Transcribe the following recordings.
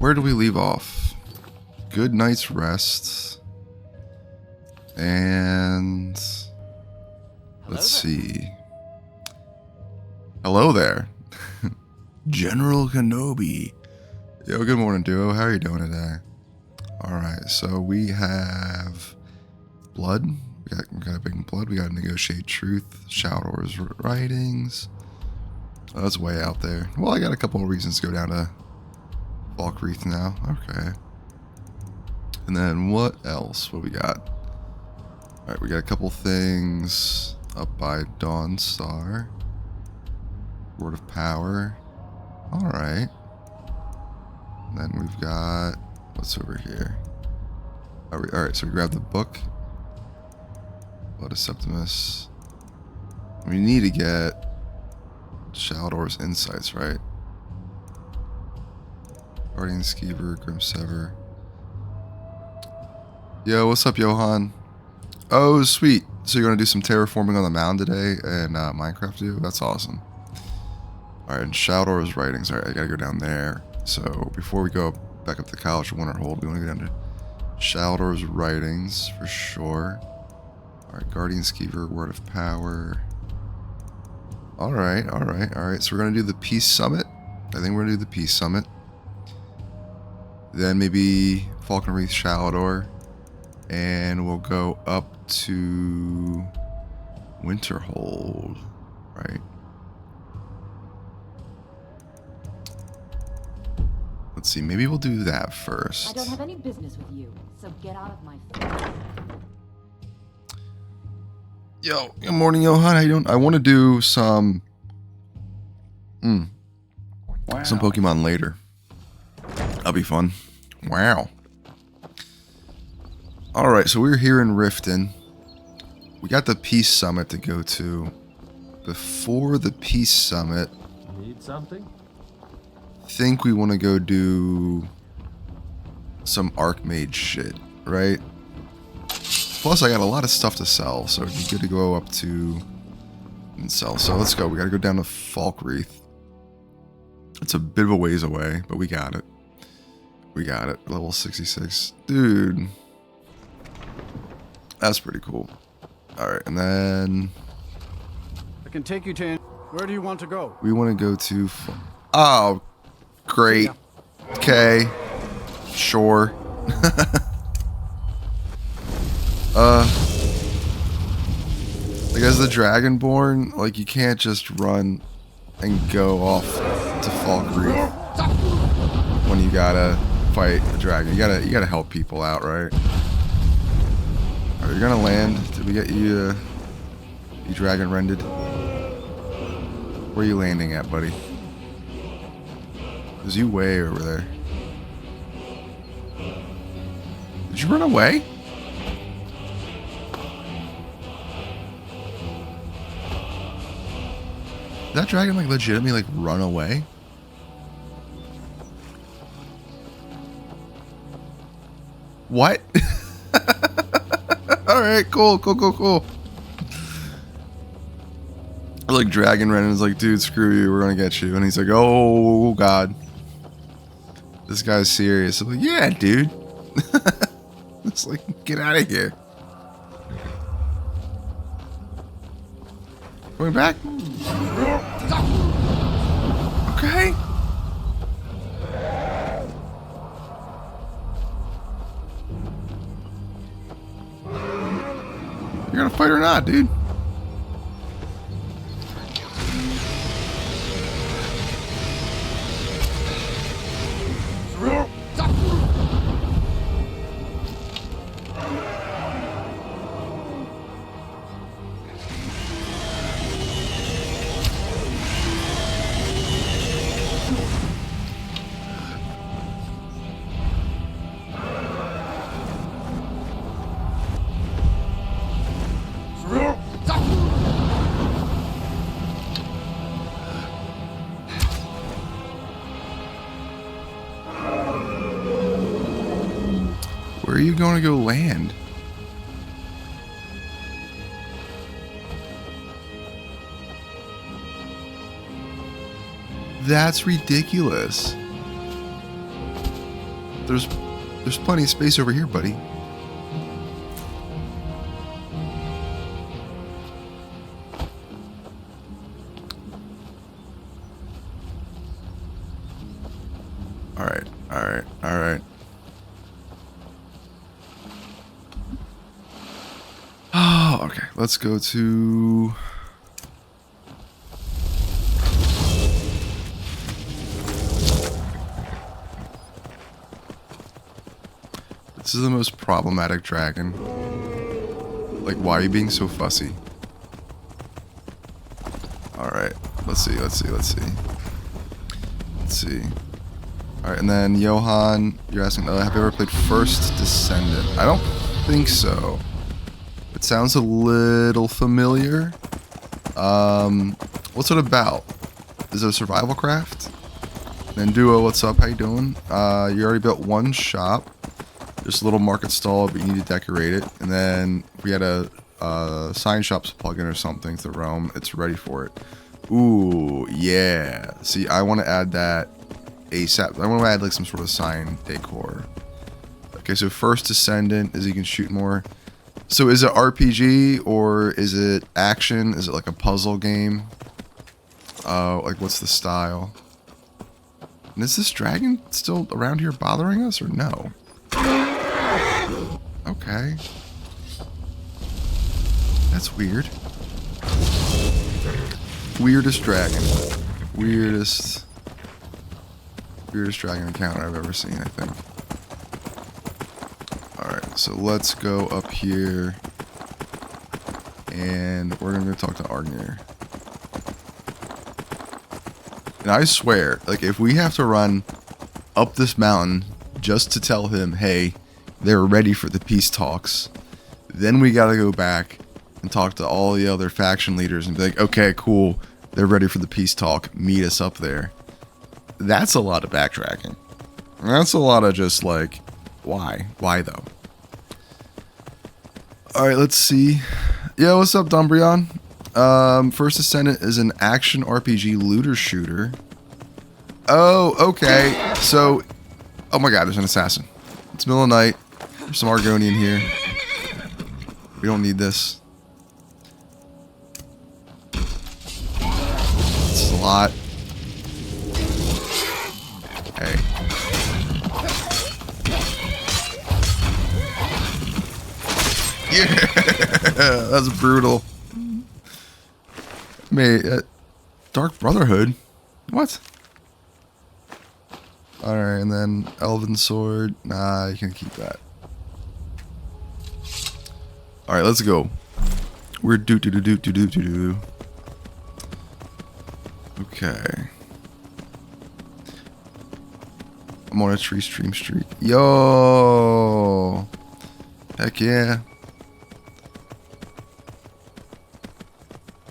where do we leave off? Good night's rest. And let's see. Hello there. General Kenobi. Yo, good morning, duo. How are you doing today? Alright, so we have blood. We got a big blood. We got to negotiate truth. Shadow's writings. Oh, that's way out there. Well, I got a couple of reasons to go down to Falkreath now. Okay. And then what else? What we got? Alright, we got a couple things up by Dawnstar. Word of Power. Alright. And then we've got... what's over here? Alright, so we grab the book. Blood of Septimus. We need to get Shaldor's insights, right? Guardian Skeever, Grimsever. Yo, what's up, Johan? Oh, sweet. So you're going to do some terraforming on the mound today and Minecraft do? That's awesome. Alright, and Shaldor's writings. Alright, I gotta go down there. So before we go back up to the College of Winterhold, we want to go down to Shaldor's writings for sure. Alright, Guardian Skeever, Word of Power. Alright. So we're going to do the Peace Summit. I think we're going to do the Peace Summit. Then maybe Falconreath, Shaldor. And we'll go up to Winterhold, right? Let's see, maybe we'll do that first. I don't have any business with you, so get out of my face. Yo, good morning, Johan. How you doing? I want to do some some Pokemon later. That'll be fun. Wow. Alright, so we're here in Riften. We got the Peace Summit to go to. Before the Peace Summit, need something? think we want to go do some Archmage shit, right? Plus, I got a lot of stuff to sell, so it'd be good to go up to and sell. So let's go. We got to go down to Falkreath. It's a bit of a ways away, but we got it. We got it. Level 66. Dude. That's pretty cool. Alright, and then... I can take you to... Where do you want to go? we want to go to... oh, great. Okay. Sure. Like as the Dragonborn, like you can't just run and go off to Falkreath when you gotta fight a dragon. You gotta help people out, right? Are you gonna land? Did we get you you dragon rended? Where are you landing at, buddy? Is you way over there? Did you run away? Did that dragon like legitimately like run away? What? Alright, cool. Like Dragon Renan's like, dude, screw you, we're gonna get you. And he's like, oh god. This guy's serious. I'm like, yeah, dude. It's like, get out of here. Going back? Okay. You're gonna fight or not, dude? Where are you going to go land? That's ridiculous. there's plenty of space over here, buddy. All right. Oh, okay. Let's go to. This is the most problematic dragon. Like, why are you being so fussy? Alright, let's see. Alright, and then Johan, you're asking, have you ever played First Descendant? I don't think so. It sounds a little familiar. What's it about? Is it a survival craft? And Duo, what's up? How you doing? You already built one shop. Just a little market stall, but you need to decorate it. And then we had a sign shop's plugin or something to the realm. It's ready for it. Ooh, yeah. See, I want to add that ASAP. I want to add like some sort of sign decor. Okay, so First Descendant is you can shoot more. So is it RPG or is it action? Is it like a puzzle game? Like what's the style? And is this dragon still around here bothering us or no? Okay. That's weird. Weirdest dragon. Weirdest dragon encounter I've ever seen, I think. Alright, so let's go up here. And we're gonna go talk to Argnir. And I swear, like, if we have to run up this mountain just to tell him, hey, they're ready for the peace talks, then we gotta go back and talk to all the other faction leaders and be like, okay, cool, they're ready for the peace talk, meet us up there. That's a lot of backtracking. That's a lot of just like, why? Why though? Alright, let's see. Yeah, what's up, Dumbrion? First Descendant is an action RPG looter shooter. Oh, okay. So, oh my god, there's an assassin. It's middle of the night. There's some Argonian here. We don't need this. This is a lot. Hey. Yeah, that's brutal. Dark Brotherhood? What? Alright, and then Elven Sword. Nah, you can keep that. Alright, let's go. We're do. Okay. I'm on a tree stream streak. Yo! Heck yeah.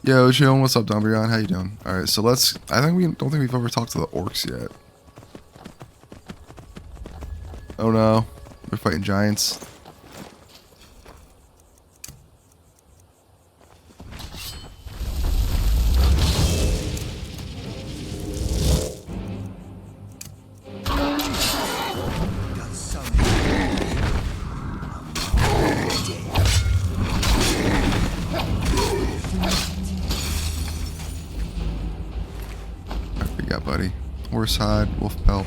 Yo, Chill, what's up, Dumbrion? How you doing? Alright, so let's... I think don't think we've ever talked to the orcs yet. Oh no. We're fighting giants. Buddy. Horse hide, wolf pelt.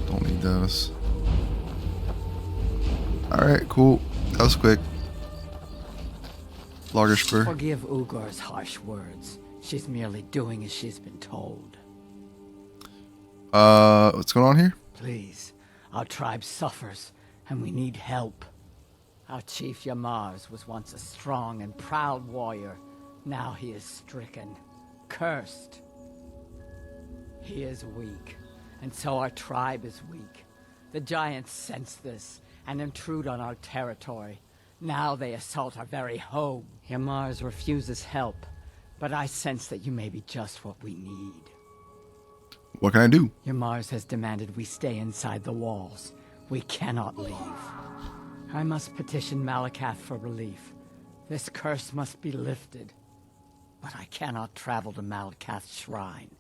Don't need those. Alright, cool. That was quick. Lagerspur. Forgive Ugor's harsh words. She's merely doing as she's been told. What's going on here? Please, our tribe suffers, and we need help. Our chief Yamars was once a strong and proud warrior. Now he is stricken, cursed. He is weak, and so our tribe is weak. The giants sense this and intrude on our territory. Now they assault our very home. Yamars refuses help, but I sense that you may be just what we need. What can I do? Yamars has demanded we stay inside the walls. We cannot leave. I must petition Malakath for relief. This curse must be lifted. But I cannot travel to Malakath's shrine.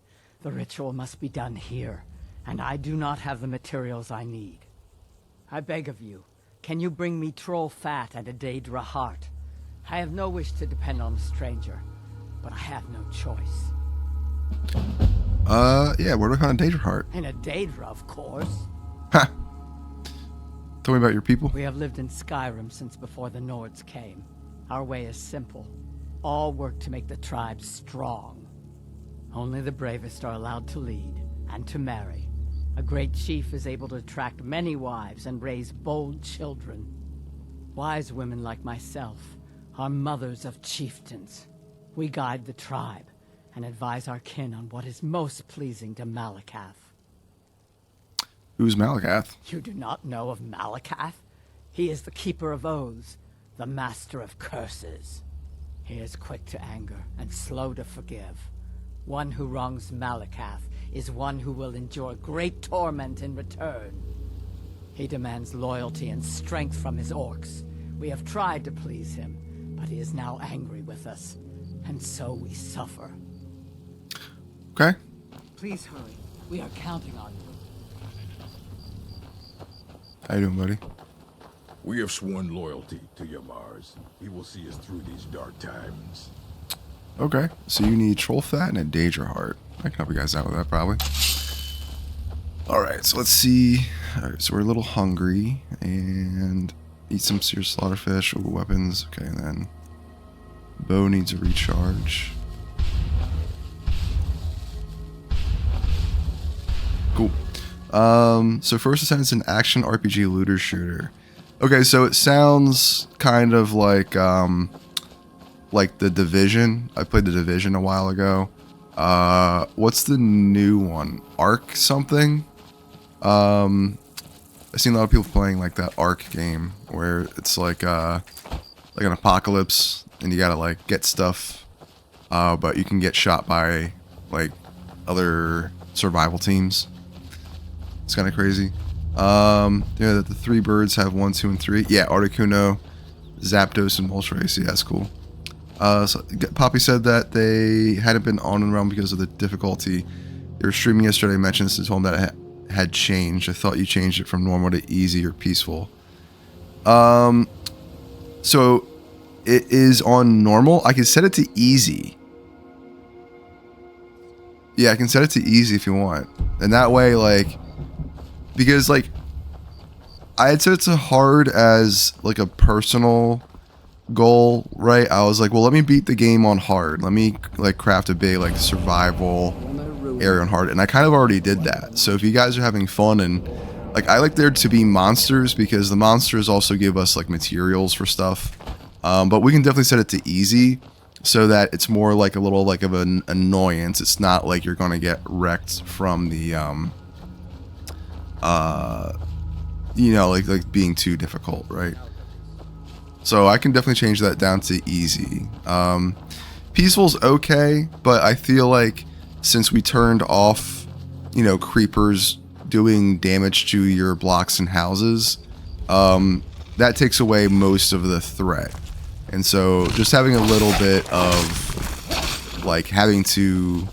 The ritual must be done here, and I do not have the materials I need. I beg of you, can you bring me troll fat and a Daedra heart? I have no wish to depend on a stranger, but I have no choice. Yeah, where do I find a Daedra heart? And a Daedra, of course. Ha! Tell me about your people. We have lived in Skyrim since before the Nords came. Our way is simple. All work to make the tribe strong. Only the bravest are allowed to lead and to marry. A great chief is able to attract many wives and raise bold children. Wise women like myself are mothers of chieftains. We guide the tribe and advise our kin on what is most pleasing to Malakath. Who's Malakath? You do not know of Malakath? He is the keeper of oaths, the master of curses. He is quick to anger and slow to forgive. One who wrongs Malakath is one who will endure great torment in return. He demands loyalty and strength from his orcs. We have tried to please him, but he is now angry with us, and so we suffer. Okay. Please hurry. We are counting on you. How you doing, buddy? We have sworn loyalty to Yamars. He will see us through these dark times. Okay. So you need troll fat and a Daedra heart. I can help you guys out with that, probably. Alright, so let's see. Alright, so we're a little hungry. And eat some seared slaughterfish. Ooh, weapons. Okay, and then bow needs a recharge. Cool. So First Ascent is an action RPG looter shooter. Okay, so it sounds kind of like The Division. I played The Division a while ago. What's the new one? Ark something? I've seen a lot of people playing like that Ark game where it's like an apocalypse and you gotta like get stuff, but you can get shot by like other survival teams. It's kind of crazy. Yeah, the three birds have 1, 2, and 3. Yeah, Articuno, Zapdos, and Moltres. Yeah, that's cool. So Poppy said that they hadn't been on and around because of the difficulty. They were streaming yesterday. I mentioned this and told them that it had changed. I thought you changed it from normal to easy or peaceful. So it is on normal. I can set it to easy. Yeah, I can set it to easy if you want. And that way, like, because like I had set it to hard as like a personal goal, right? I was like, well, let me beat the game on hard. Let me like craft a big like survival area on hard, and I kind of already did that. So if you guys are having fun, and like I like there to be monsters because the monsters also give us like materials for stuff, but we can definitely set it to easy so that it's more like a little like of an annoyance. It's not like you're gonna get wrecked from the you know, like being too difficult, right? So I can definitely change that down to easy. Peaceful's okay, but I feel like since we turned off, you know, creepers doing damage to your blocks and houses, that takes away most of the threat. And so just having a little bit of like having to,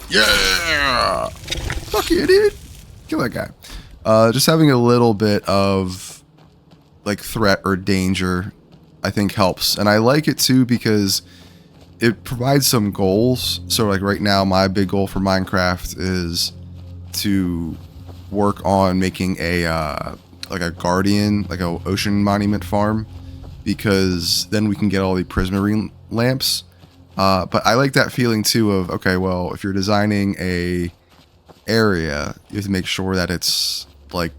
yeah, fuck you, dude, kill that guy. Just having a little bit of like threat or danger, I think helps. And I like it too because it provides some goals. So like right now, my big goal for Minecraft is to work on making a like a guardian, like a ocean monument farm, because then we can get all the prismarine lamps. But I like that feeling too of, okay, well, if you're designing a area, you have to make sure that it's like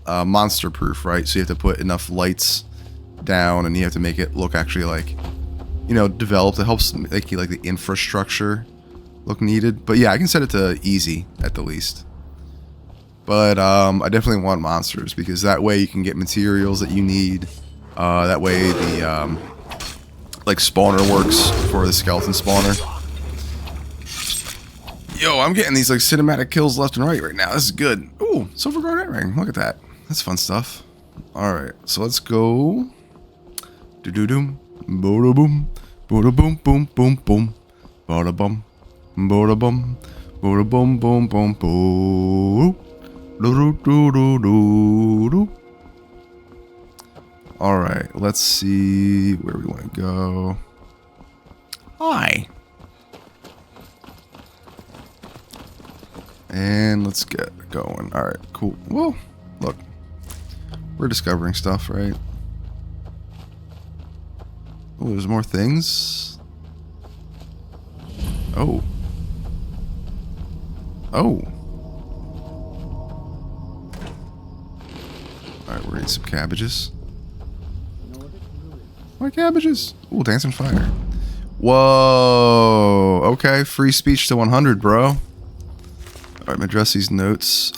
monster proof, right? So you have to put enough lights down, and you have to make it look actually like, you know, developed. It helps make like the infrastructure look needed. But yeah, I can set it to easy at the least. But I definitely want monsters, because that way you can get materials that you need. That way the like spawner works for the skeleton spawner. Yo, I'm getting these like cinematic kills left and right now. This is good. Ooh, silver garnet ring. Look at that. That's fun stuff. All right, so let's go. Do do doom. Boom boom. Boom boom boom boom boom. Bada bum. Boom boom. Boom boom boom boom boom. Alright, let's see where we want to go. Hi. And let's get going. Alright, cool. Well, look. We're discovering stuff, right? Oh, there's more things. Oh. Oh. Alright, we're eating some cabbages. More cabbages. Ooh, dancing fire. Whoa. Okay, free speech to 100, bro. Alright, I'm gonna address these notes.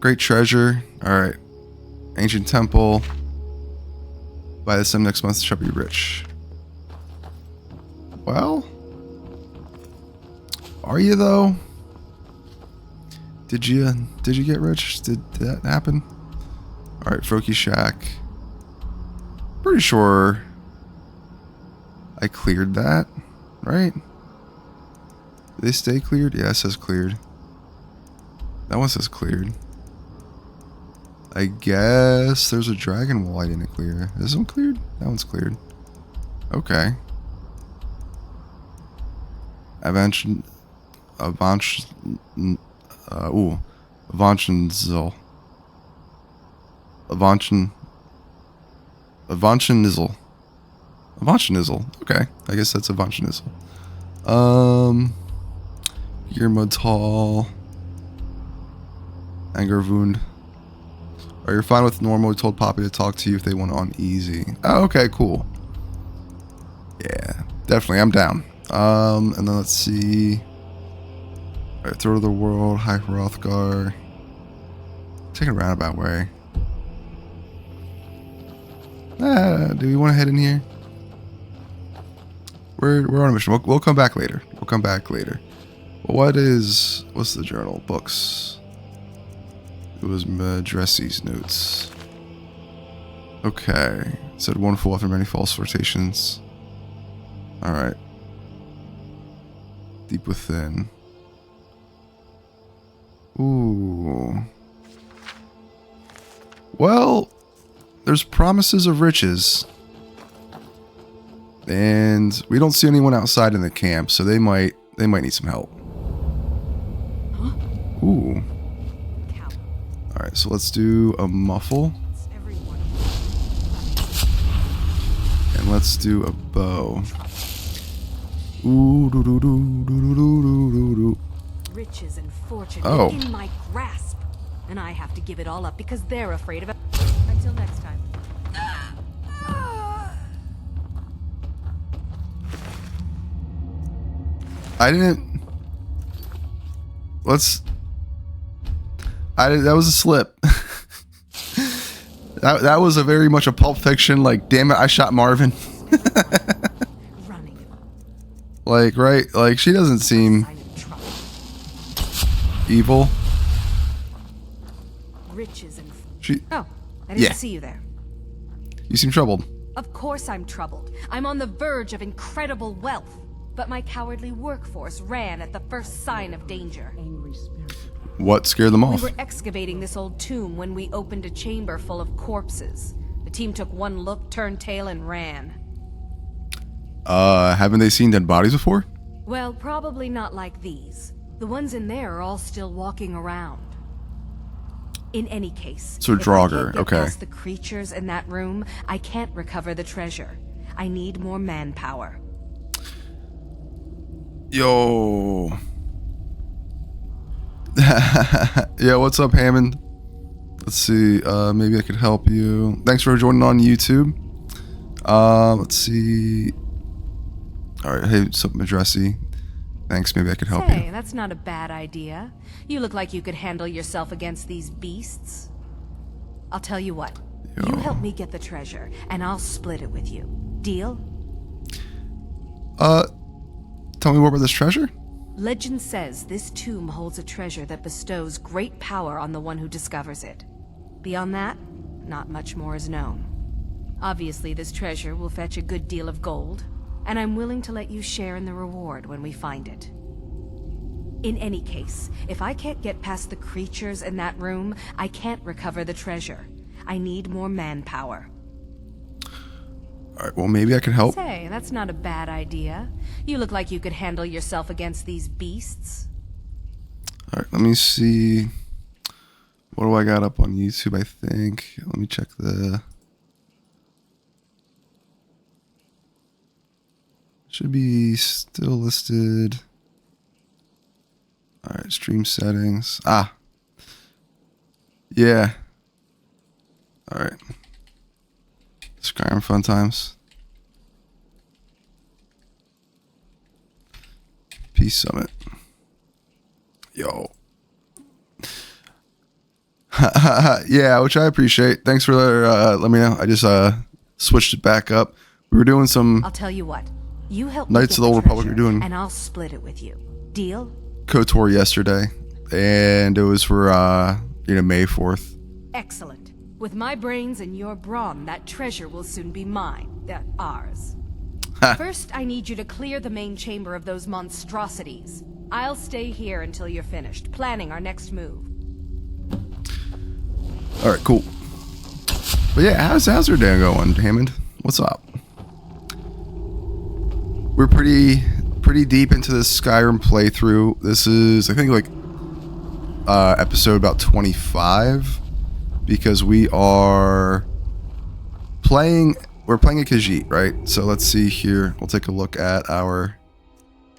Great treasure. Alright. Ancient temple. Buy this some next month, shall be rich. Well, are you though? Did you get rich? Did that happen? All right, Froky Shack. Pretty sure I cleared that, right? Did they stay cleared? Yeah, it says cleared. That one says cleared. I guess there's a dragon wall I didn't clear. This one cleared? That one's cleared. Okay. Avanchenzel. Avanchenzel. Okay. I guess that's Avanchenzel. Yermodtal. Anger wound. Are you fine with normal? We told Poppy to talk to you if they want on easy. Oh, okay, cool. Yeah, definitely. I'm down. And then let's see. Alright, Throat of the World, High Hrothgar. Take a roundabout way. Do we want to head in here? We're on a mission. We'll come back later. We'll come back later. What's the journal? Books. It was Madressi's notes. Okay. It said wonderful after many false flirtations. Alright. Deep within. Ooh. Well, there's promises of riches. And we don't see anyone outside in the camp, so they might need some help. Ooh. Alright, so let's do a muffle. And let's do a bow. Ooh, doo doo doo doo doo doo doo doo. Riches and fortune in my grasp, and I have to give it all up because they're afraid of it. Until next time. I didn't. That was a slip. that was a very much a Pulp Fiction. Like, damn it, I shot Marvin. Running. Like, right? Like, she doesn't seem evil. Riches and She. Oh, I didn't see you there. You seem troubled. Of course I'm troubled. I'm on the verge of incredible wealth, but my cowardly workforce ran at the first sign of danger. Angry spirit. What scared them off? We were excavating this old tomb when we opened a chamber full of corpses. The team took one look, turned tail, and ran. Haven't they seen dead bodies before? Well, probably not like these. The ones in there are all still walking around. In any case, So if I Draugr, can't get okay. past the creatures in that room, I can't recover the treasure. I need more manpower. Yo. Yeah, what's up, Hammond? Let's see. Maybe I could help you. Thanks for joining on YouTube. Let's see. All right. Hey, what's up, Madressi? Thanks. Maybe I could help Hey, you. that's not a bad idea. You look like you could handle yourself against these beasts. I'll tell you what. You help me get the treasure, and I'll split it with you. Deal? Tell me more about this treasure. Legend says this tomb holds a treasure that bestows great power on the one who discovers it. Beyond that, not much more is known. Obviously, this treasure will fetch a good deal of gold, and I'm willing to let you share in the reward when we find it. In any case, if I can't get past the creatures in that room, I can't recover the treasure. I need more manpower. Alright, well, maybe I can help. Say, that's not a bad idea. You look like you could handle yourself against these beasts. Alright, let me see. What do I got up on YouTube, I think? Let me check the... Should be still listed. Alright, stream settings. Ah. Yeah. Alright. Skyrim fun times. Peace Summit. Yo. Yeah, which I appreciate. Thanks for letting me know. I just switched it back up. We were doing some I'll tell you what. You help Knights of the Old Republic. We're doing and I'll split it with you. Deal? KOTOR yesterday, and it was for May 4th. Excellent. With my brains and your brawn, that treasure will soon be mine. Ours. First, I need you to clear the main chamber of those monstrosities. I'll stay here until you're finished, planning our next move. All right, cool. But yeah, how's your day going, Hammond? What's up? We're pretty deep into this Skyrim playthrough. This is, I think, like episode about 25, because we are playing. We're playing a Khajiit, right? So let's see here. We'll take a look at our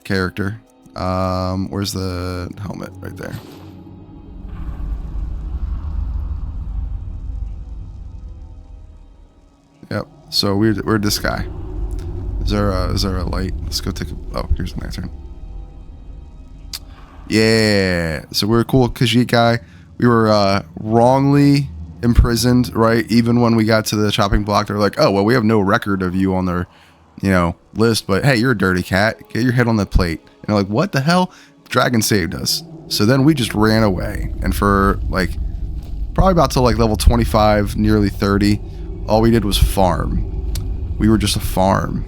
character. Where's the helmet? Right there. Yep. So we're this guy. Is there a light? Let's go take a... Oh, here's the lantern. Yeah. So we're a cool Khajiit guy. We were wrongly imprisoned, right? Even when we got to the chopping block, they're like, oh, well, we have no record of you on their, list. But hey, you're a dirty cat. Get your head on the plate. And they're like, what the hell? Dragon saved us. So then we just ran away. And for probably about to level 25, nearly 30, all we did was farm. We were just a farm.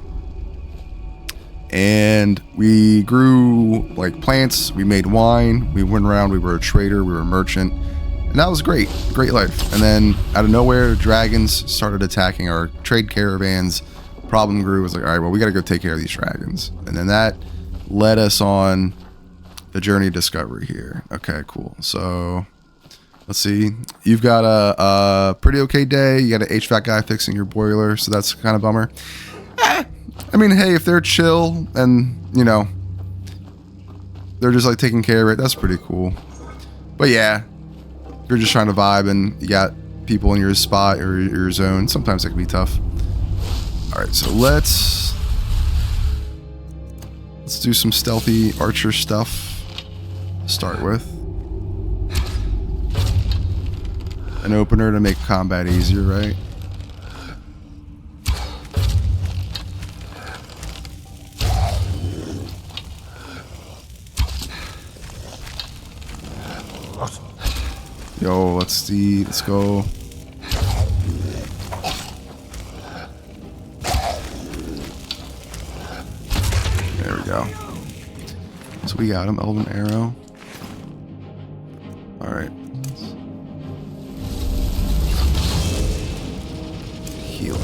And we grew plants, we made wine, we went around, we were a trader, we were a merchant, and that was great life. And then out of nowhere, dragons started attacking our trade caravans. Problem grew. Was like, all right, well, we got to go take care of these dragons. And then that led us on the journey of discovery here. Okay, cool. So let's see. You've got a pretty okay day. You got an HVAC guy fixing your boiler, so that's kind of bummer. I mean, hey, if they're chill and, they're just taking care of it, that's pretty cool. But yeah, if you're just trying to vibe and you got people in your spot or your zone, sometimes it can be tough. All right, so let's do some stealthy archer stuff to start with. An opener to make combat easier, right? Yo, let's go. There we go. So we got him, Elven Arrow. Alright. Heal.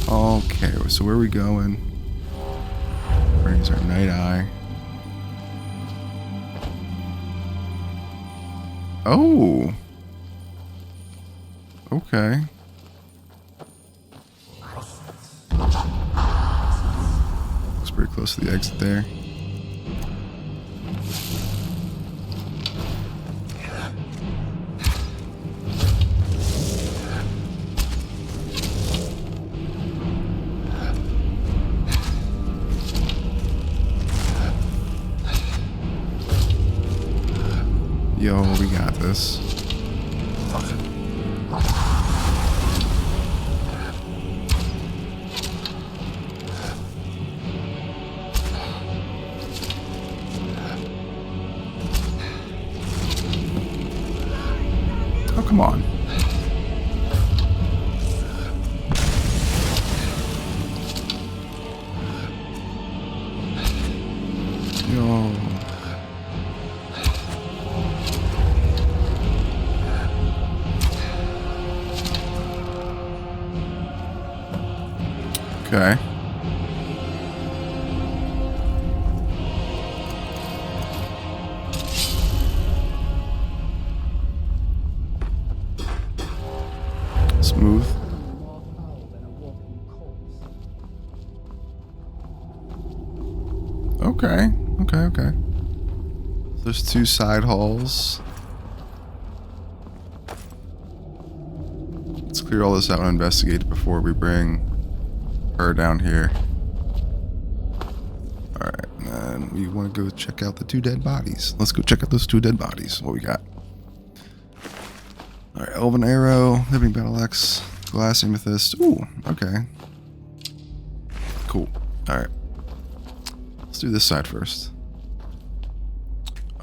Okay, so where are we going? Where's our Night Eye? Oh. Okay. Looks pretty close to the exit there. Yo, we got this. Oh, come on. Yo. Okay. Smooth. Okay. Okay. There's 2 side halls. Let's clear all this out and investigate before we bring her down here. Alright, and then we want to go check out the 2 dead bodies. Let's go check out those 2 dead bodies. What we got? Alright, Elven Arrow, Living Battle Axe, Glass Amethyst. Ooh, okay. Cool. Alright. Let's do this side first.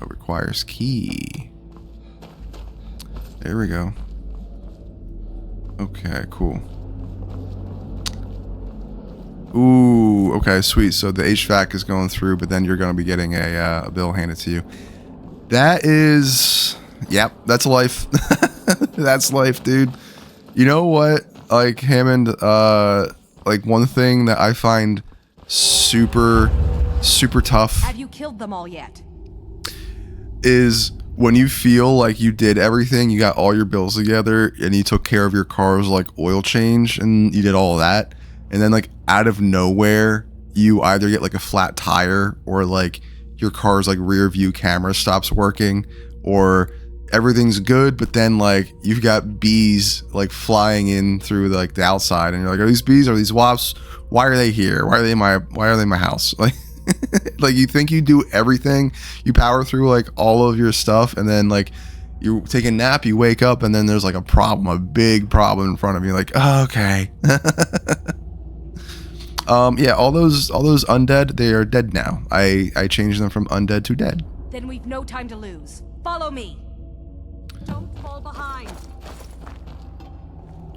It requires key. There we go. Okay, cool. Ooh, okay, sweet. So the HVAC is going through, but then you're going to be getting a bill handed to you. That is... Yep, that's life. That's life, dude. You know what? Like, Hammond, like, one thing that I find super tough... Have you killed them all yet? ...is when you feel like you did everything, you got all your bills together, and you took care of your car's, like, oil change, and you did all of that, and then, like, out of nowhere, you either get, like, a flat tire, or, like, your car's, like, rear view camera stops working, or everything's good, but then, like, you've got bees, like, flying in through, like, the outside, and you're like, are these bees, are these wasps, why are they here, why are they in my house, like, like, you think you do everything, you power through, like, all of your stuff, and then, like, you take a nap, you wake up, and then there's, like, a big problem in front of you, like, oh, okay. Yeah, all those undead, they are dead now. I changed them from undead to dead. Then we've no time to lose. Follow me. Don't fall behind.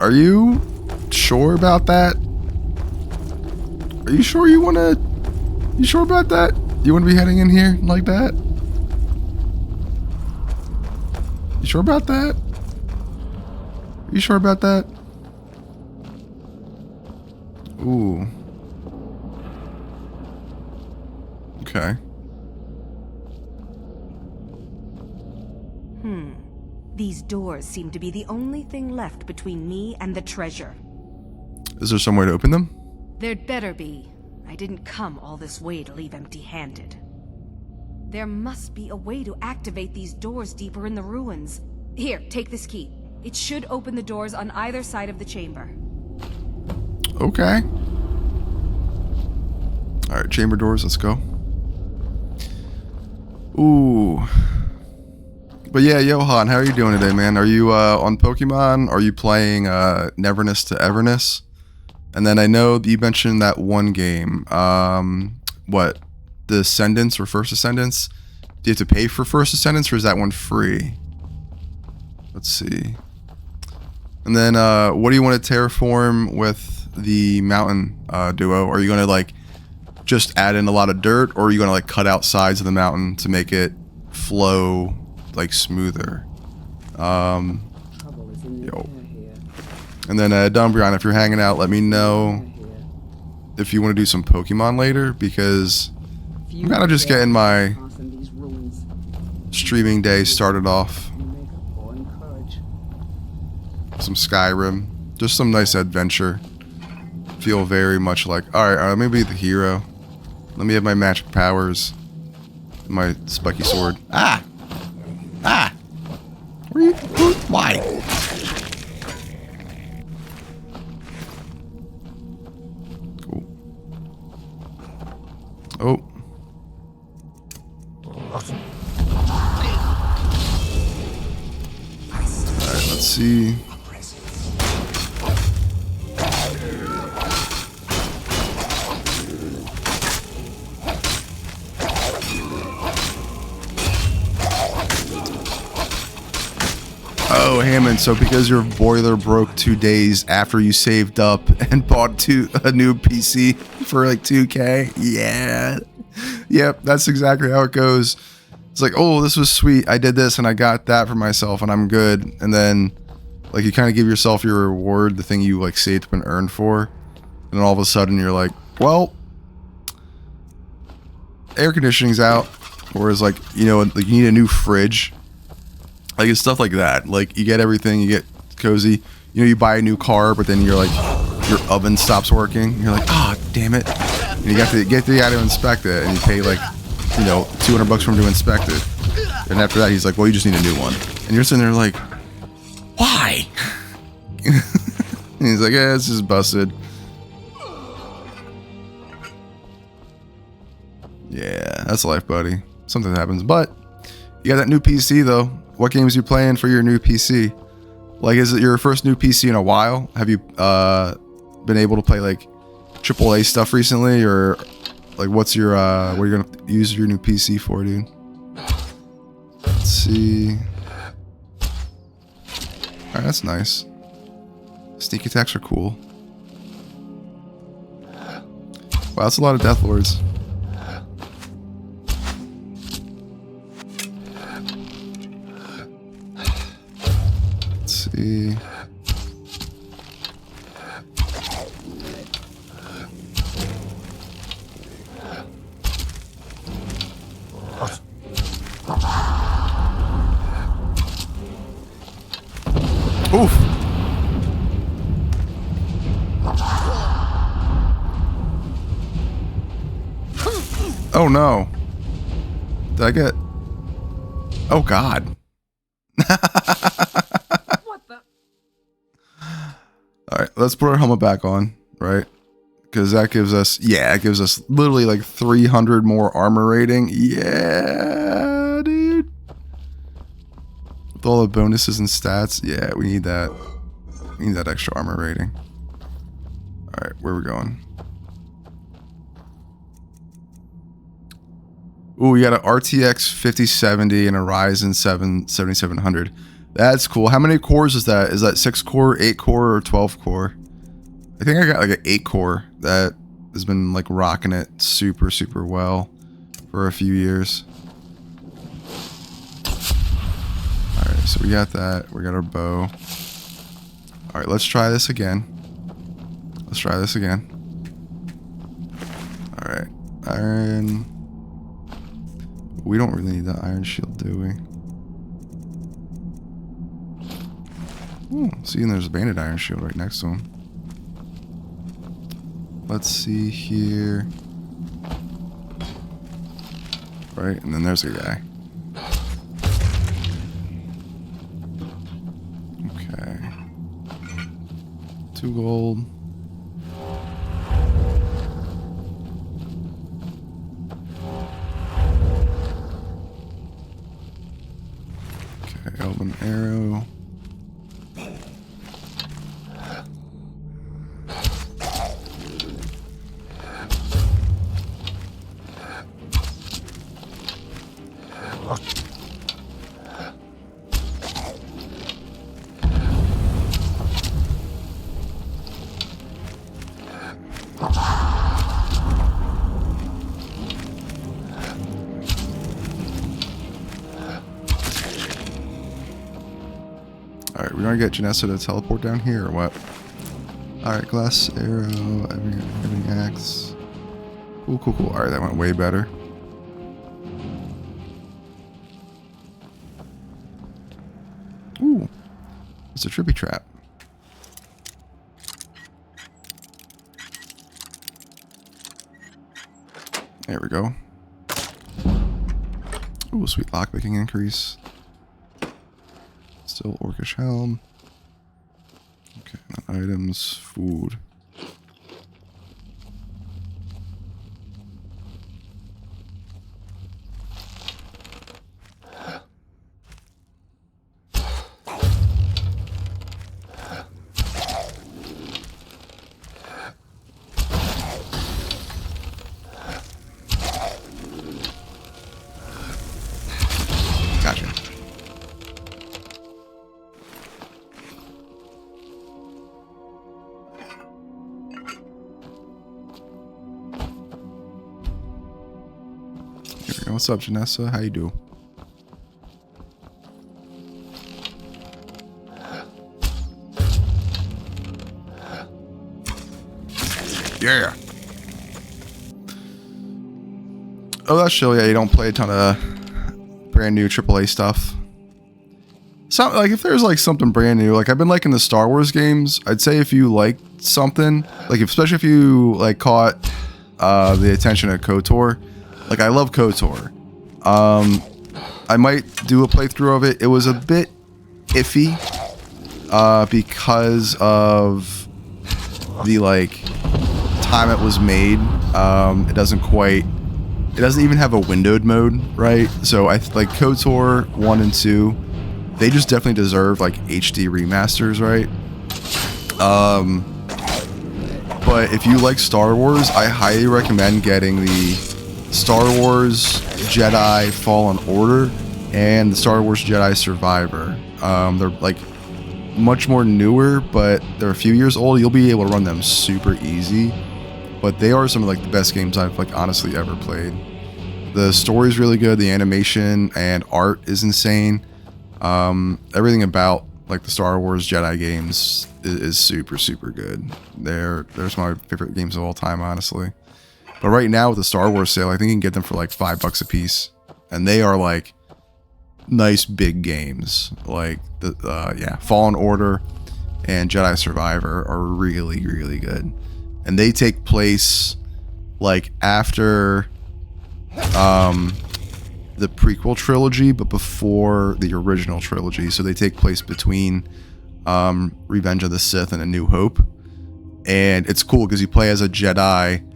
Are you sure about that? Are you sure you sure about that? You want to be heading in here like that? You sure about that? Are you sure about that? Ooh. Okay. These doors seem to be the only thing left between me and the treasure. Is there some way to open them? There'd better be. I didn't come all this way to leave empty-handed. There must be a way to activate these doors deeper in the ruins. Here, take this key. It should open the doors on either side of the chamber. Okay. Alright, chamber doors, let's go. Ooh. But yeah, Johan, how are you doing today, man? Are you on Pokemon? Are you playing Neverness to Everness? And then I know that you mentioned that one game. What? The Ascendance or First Ascendance? Do you have to pay for First Ascendance, or is that one free? Let's see. And then what do you want to terraform with the mountain duo? Are you going to, like, just add in a lot of dirt, or are you going to, like, cut out sides of the mountain to make it flow, like, smoother? Yo. And then Dumbrion, if you're hanging out, let me know if you want to do some Pokemon later, because I'm kind of just getting my streaming day started off. Some Skyrim, just some nice adventure. Feel very much like, alright, let me be the hero. Let me have my magic powers. My spiky sword. Ah! Ah! Where are you? Why? Cool. Oh. Alright, let's see. Hammond, so because your boiler broke 2 days after you saved up and bought a new PC for like 2K, yeah. Yep, that's exactly how it goes. It's like, oh, this was sweet. I did this and I got that for myself and I'm good. And then like you kind of give yourself your reward, the thing you like saved up and earned for. And then all of a sudden you're like, well, air conditioning's out. Whereas like, you know, like you need a new fridge. Like it's stuff like that. Like you get everything, you get cozy. You know, you buy a new car, but then you're like, your oven stops working. You're like, ah, oh, damn it. And you got to get the guy to inspect it and you pay like, you know, $200 for him to inspect it. And after that, he's like, well, you just need a new one. And you're sitting there like, why? And he's like, yeah, it's just busted. Yeah, that's life, buddy. Something happens. But you got that new PC, though. What games are you playing for your new PC? Like, is it your first new PC in a while? Have you been able to play, like, AAA stuff recently? Or... like, what's your, what are you gonna use your new PC for, dude? Let's see. Alright, that's nice. Sneak attacks are cool. Wow, that's a lot of Death Lords. Let's see. Oof. Oh no. Did I get... oh god. What the? Alright, let's put our helmet back on, right? Because that gives us... yeah, it gives us literally like 300 more armor rating. Yeah, dude. With all the bonuses and stats, yeah, we need that. We need that extra armor rating. Alright, where are we going? Ooh, we got an RTX 5070 and a Ryzen 7 7700. That's cool. How many cores is that? Is that 6 core, 8 core, or 12 core? I think I got like an 8 core that has been like rocking it super, super well for a few years. Alright, so we got that. We got our bow. Alright, let's try this again. Let's try this again. Alright. Iron. We don't really need that iron shield, do we? Ooh, see, and there's a banded iron shield right next to him. Let's see here. Right, and then there's a guy. Okay. 2 gold. Okay, elven arrow. Alright, we're gonna get Janessa to teleport down here or what? Alright, glass arrow, every axe. Cool, cool, cool. Alright, that went way better. Ooh, it's a trippy trap. There we go. Ooh, sweet lockpicking increase. Still orcish helm. Okay, then items, food. Gotcha. What's up, Janessa? How you do? Yeah. Oh, that's chill. Yeah, you don't play a ton of brand new AAA stuff. So, like, if there's like something brand new, like I've been liking the Star Wars games. I'd say if you like something, like especially if you like caught the attention of KOTOR. Like I love KOTOR. I might do a playthrough of it. It was a bit iffy because of the like time it was made. It doesn't even have a windowed mode, right? So I like KOTOR 1 and 2, they just definitely deserve like HD remasters, right? But if you like Star Wars, I highly recommend getting the Star Wars Jedi Fallen Order and the Star Wars Jedi Survivor. They're like much more newer, but they're a few years old. You'll be able to run them super easy. But they are some of like the best games I've like honestly ever played. The story's really good, the animation and art is insane. Everything about like the Star Wars Jedi games is super, super good. They're some of my favorite games of all time, honestly. But right now with the Star Wars sale, I think you can get them for like $5 a piece. And they are like nice big games. Like the Fallen Order and Jedi Survivor are really, really good. And they take place like after the prequel trilogy, but before the original trilogy. So they take place between Revenge of the Sith and A New Hope. And it's cool because you play as a Jedi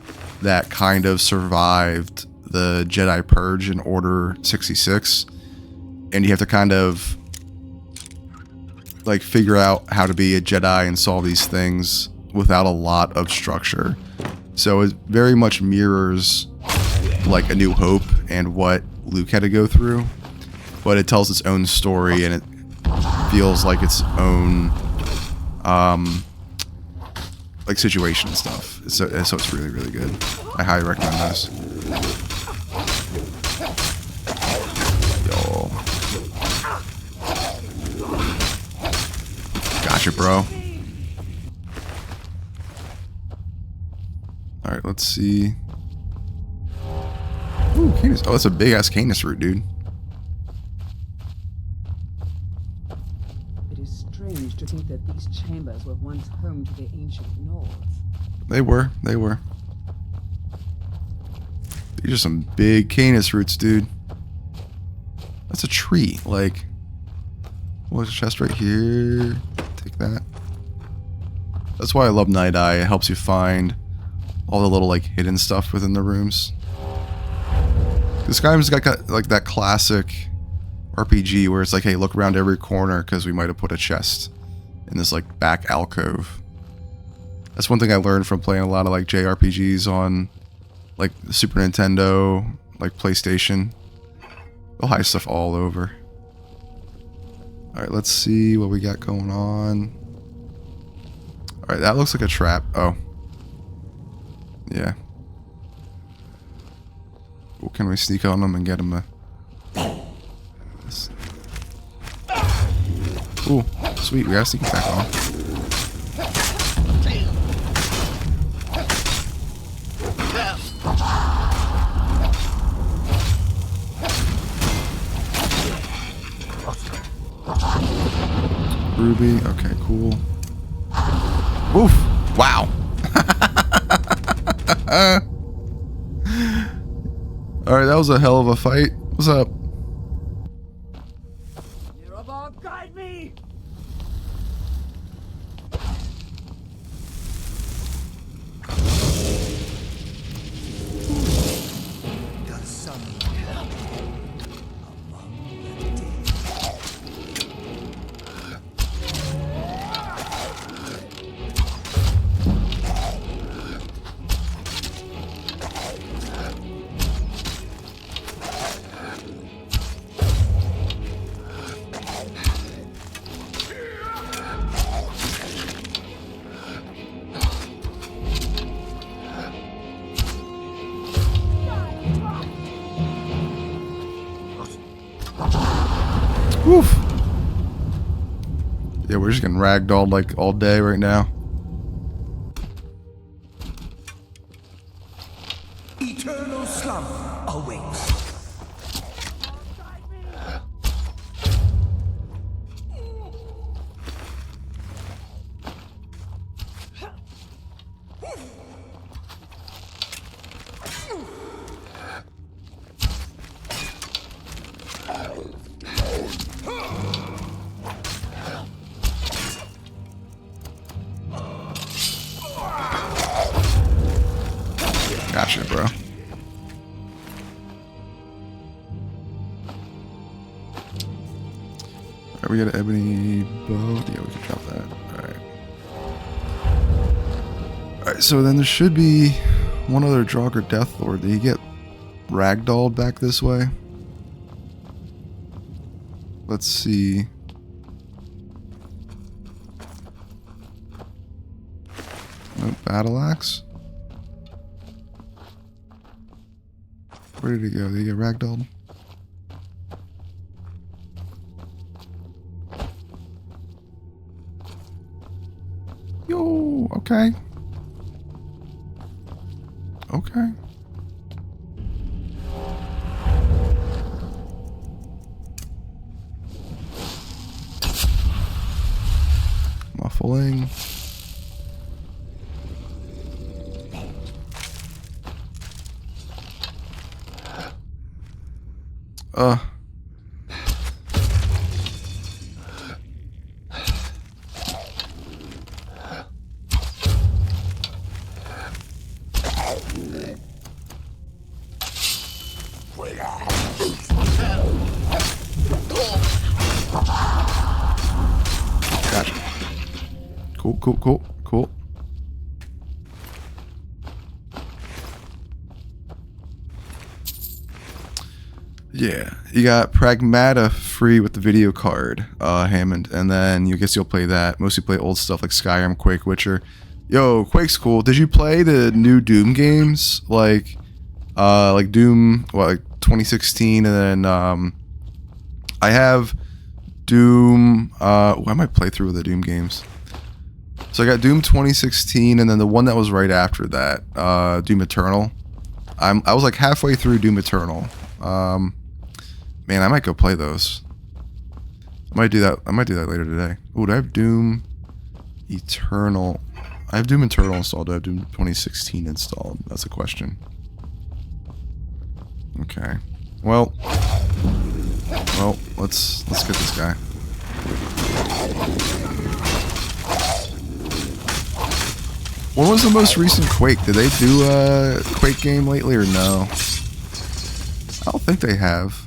that kind of survived the Jedi Purge in Order 66. And you have to kind of like figure out how to be a Jedi and solve these things without a lot of structure. So it very much mirrors like A New Hope and what Luke had to go through, but it tells its own story and it feels like its own like situation and stuff. So it's really, really good. I highly recommend those. Yo. Gotcha, bro. Alright, let's see. Ooh, Canis. Oh, that's a big ass Canis root, dude. It is strange to think that these chambers were once home to the ancient North. They were. These are some big Canis roots, dude. That's a tree. Like, what's a chest right here? Take that. That's why I love Night Eye. It helps you find all the little like hidden stuff within the rooms. The Skyrim's got like that classic RPG where it's like, hey, look around every corner because we might have put a chest in this like back alcove. That's one thing I learned from playing a lot of like JRPGs on like Super Nintendo, like PlayStation. They'll hide stuff all over. Alright, let's see what we got going on. Alright, that looks like a trap. Oh. Yeah. Well, can we sneak on them and get them a... Ooh, sweet, we got a sneak attack on. Ruby, okay, cool. Oof, wow. Alright, that was a hell of a fight. What's up? Guide me! Does some help among the dead? Woof. Yeah, we're just getting ragdolled like all day right now. Eternal slumber awaits. Gotcha, bro. Alright, we got an ebony bow. Yeah, we can drop that. Alright. Alright, so then there should be one other Draugr Death Lord. Did he get ragdolled back this way? Let's see. No battle axe. Where did he go? Did he get ragdolled? Yo, okay. Okay. Muffling. Gotcha. Cool. Yeah, you got Pragmata free with the video card, Hammond, and then you guess you'll play that. Mostly play old stuff like Skyrim, Quake, Witcher. Yo, Quake's cool. Did you play the new Doom games? Like Doom, like 2016, and then I have Doom. I might play through the Doom games. So I got Doom 2016, and then the one that was right after that, Doom Eternal. I was like halfway through Doom Eternal. Man, I might go play those. I might do that later today. Oh, do I have Doom Eternal? I have Doom Eternal installed. Do I have Doom 2016 installed? That's a question. Okay. Well, let's get this guy. When was the most recent Quake? Did they do a Quake game lately or no? I don't think they have.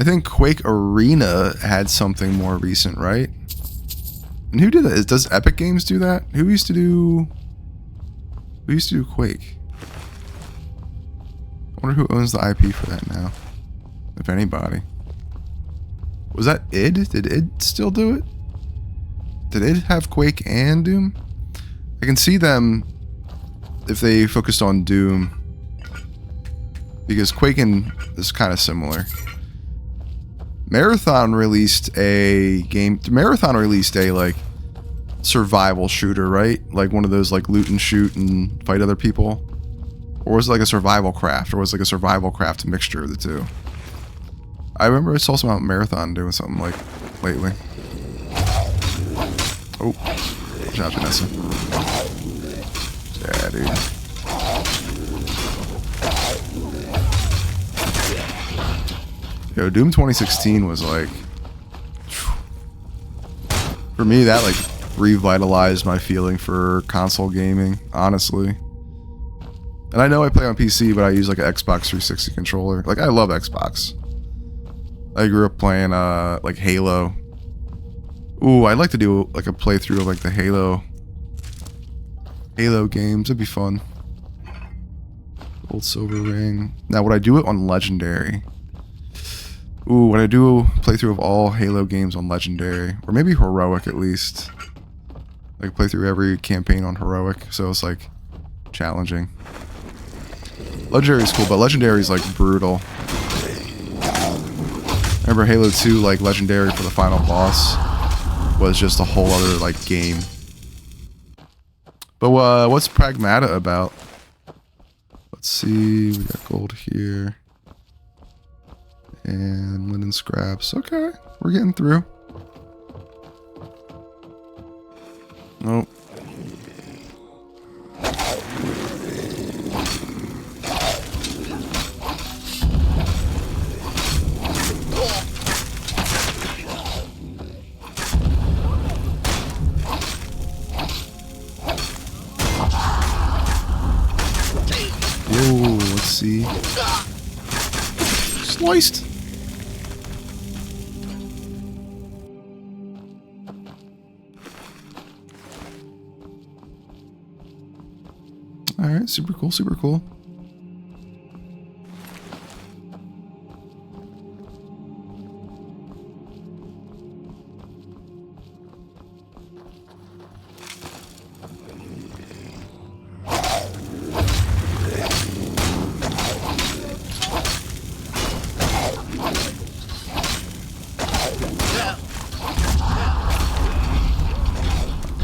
I think Quake Arena had something more recent, right? And who did that? Does Epic Games do that? Who used to do Quake? I wonder who owns the IP for that now. If anybody. Was that id? Did id still do it? Did id have Quake and Doom? I can see them if they focused on Doom. Because Quake is kind of similar. Marathon released a like survival shooter, right? Like one of those like loot and shoot and fight other people. Or was it like a survival craft? Or was it like a survival craft mixture of the two? I remember I saw some about Marathon doing something like lately. Oh, watch out, Vanessa. Yeah, dude. Yo, Doom 2016 was like, for me, that like revitalized my feeling for console gaming, honestly. And I know I play on PC, but I use like an Xbox 360 controller. Like, I love Xbox. I grew up playing like Halo. Ooh, I'd like to do like a playthrough of like the Halo games. It'd be fun. Old Silver Ring. Now, would I do it on Legendary? Ooh, would I do a playthrough of all Halo games on Legendary? Or maybe Heroic at least. Like play through every campaign on Heroic, so it's like challenging. Legendary is cool, but Legendary is like brutal. Remember Halo 2, like, Legendary for the final boss was just a whole other, like, game. But what's Pragmata about? Let's see, we got gold here. And linen scraps. Okay, we're getting through. Nope. Whoa, let's see. Sliced. Alright, super cool, super cool.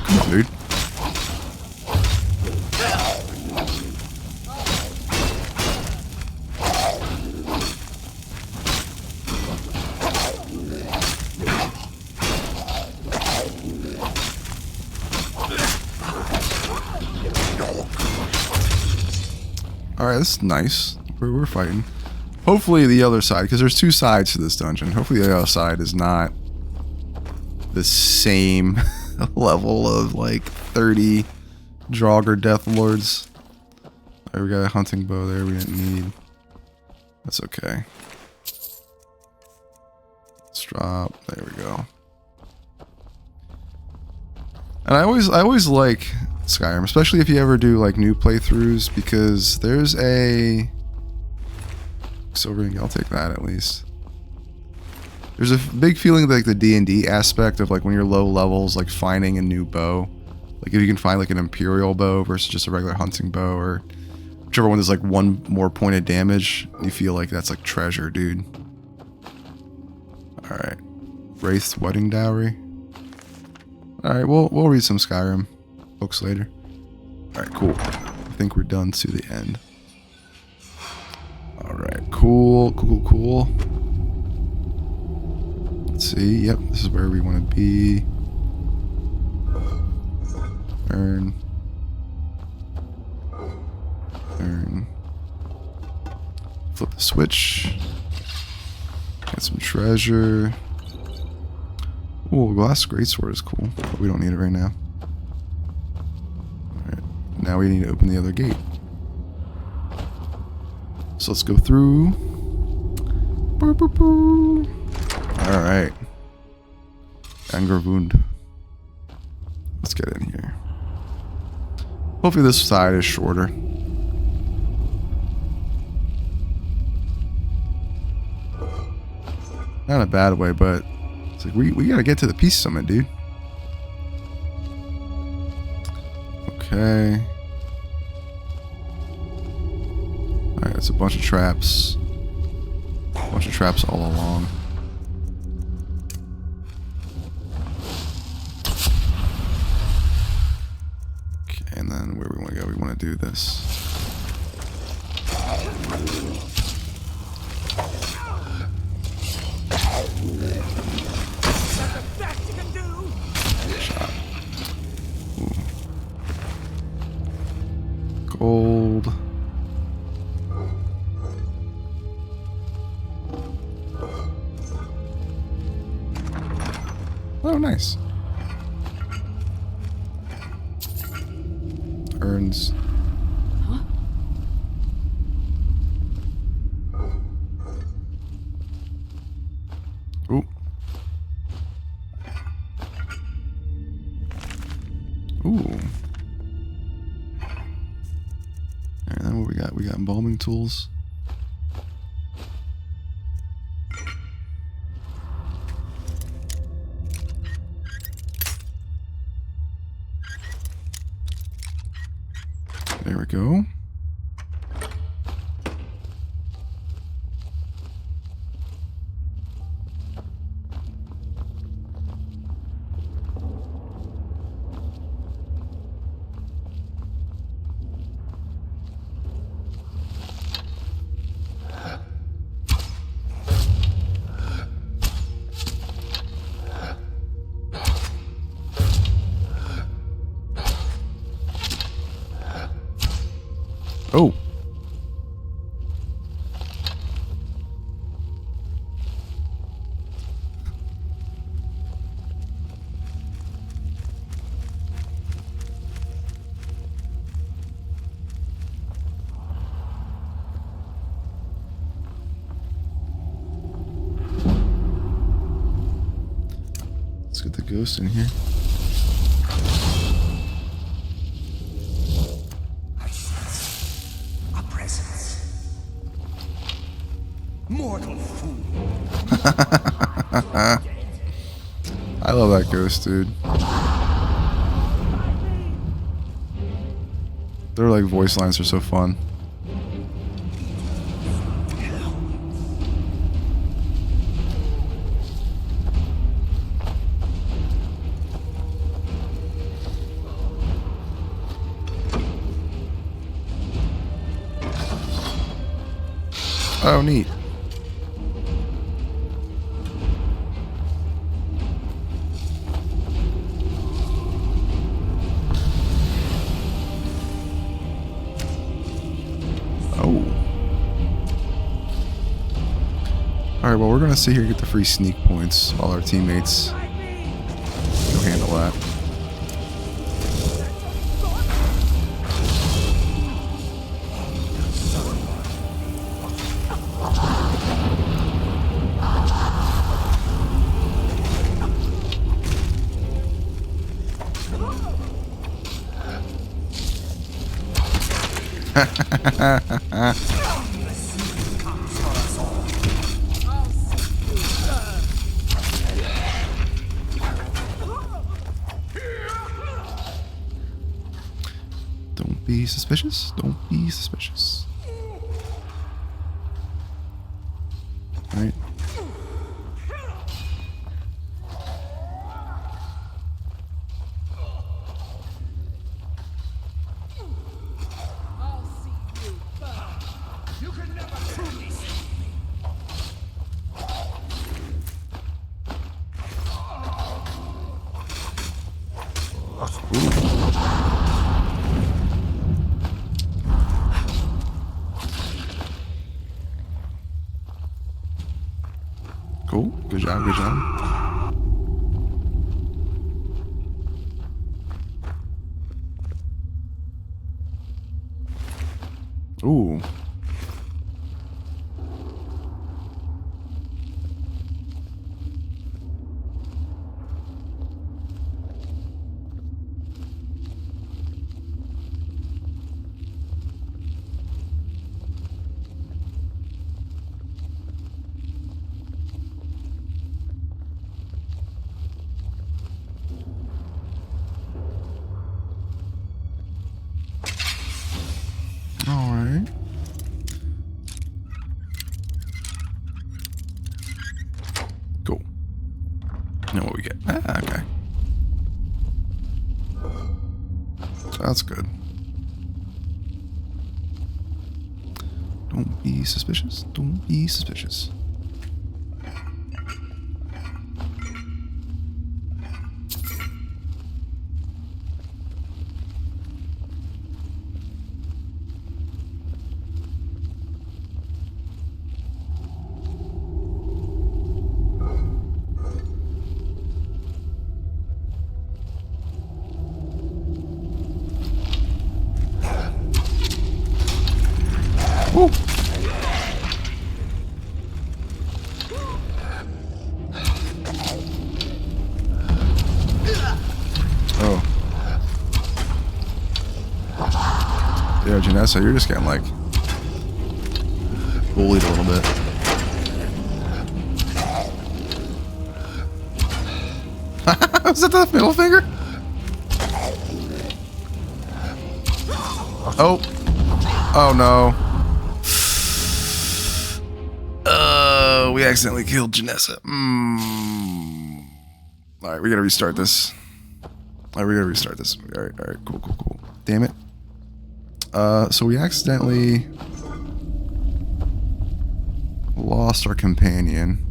Come on, dude. Alright, this is nice. We're fighting. Hopefully the other side, because there's two sides to this dungeon. Hopefully the other side is not the same level of like 30 Draugr Death Lords. Alright, we got a hunting bow there we didn't need. That's okay. Let's drop. There we go. And I always like Skyrim, especially if you ever do like new playthroughs, because there's a silver ring. I'll take that at least. There's a big feeling like the D&D aspect of like when you're low levels, like finding a new bow. Like if you can find like an Imperial bow versus just a regular hunting bow, or whichever one is like one more point of damage, you feel like that's like treasure, dude. All right, Wraith's wedding dowry. All right, we'll read some Skyrim books later. All right, cool. I think we're done to the end. All right, cool. Let's see. Yep, this is where we want to be. Earn. Flip the switch. Get some treasure. Ooh, glass greatsword is cool, but we don't need it right now. Alright, now we need to open the other gate. So let's go through. Alright. Anger wound. Let's get in here. Hopefully this side is shorter. Not in a bad way, but it's like we gotta get to the Peace Summit, dude. Okay. Alright, it's a bunch of traps. A bunch of traps all along. Okay, and then where we want to go, we want to do this. Shot. Ooh. Gold. Oh, nice. Urns. Huh? Ooh. Ooh. And then what we got? We got embalming tools. There we go. ghost in here. I sense a presence. Mortal fool. I love that ghost, dude. Their like voice lines are so fun. Oh, neat. Oh. Alright, well, we're gonna sit here and get the free sneak points while our teammates go handle that. Don't be suspicious. Don't be suspicious. Right. Cool. Good job. Good job. Ooh. All right. Cool. Now what we get? Ah, okay. So that's good. Don't be suspicious. Don't be suspicious. Woo. Oh. Yeah, Janessa, you're just getting like bullied a little bit. Was that the middle finger? Oh. Oh no. We accidentally killed Janessa. Alright, we gotta restart this. Alright, we gotta restart this. Alright, cool. Damn it. So we accidentally lost our companion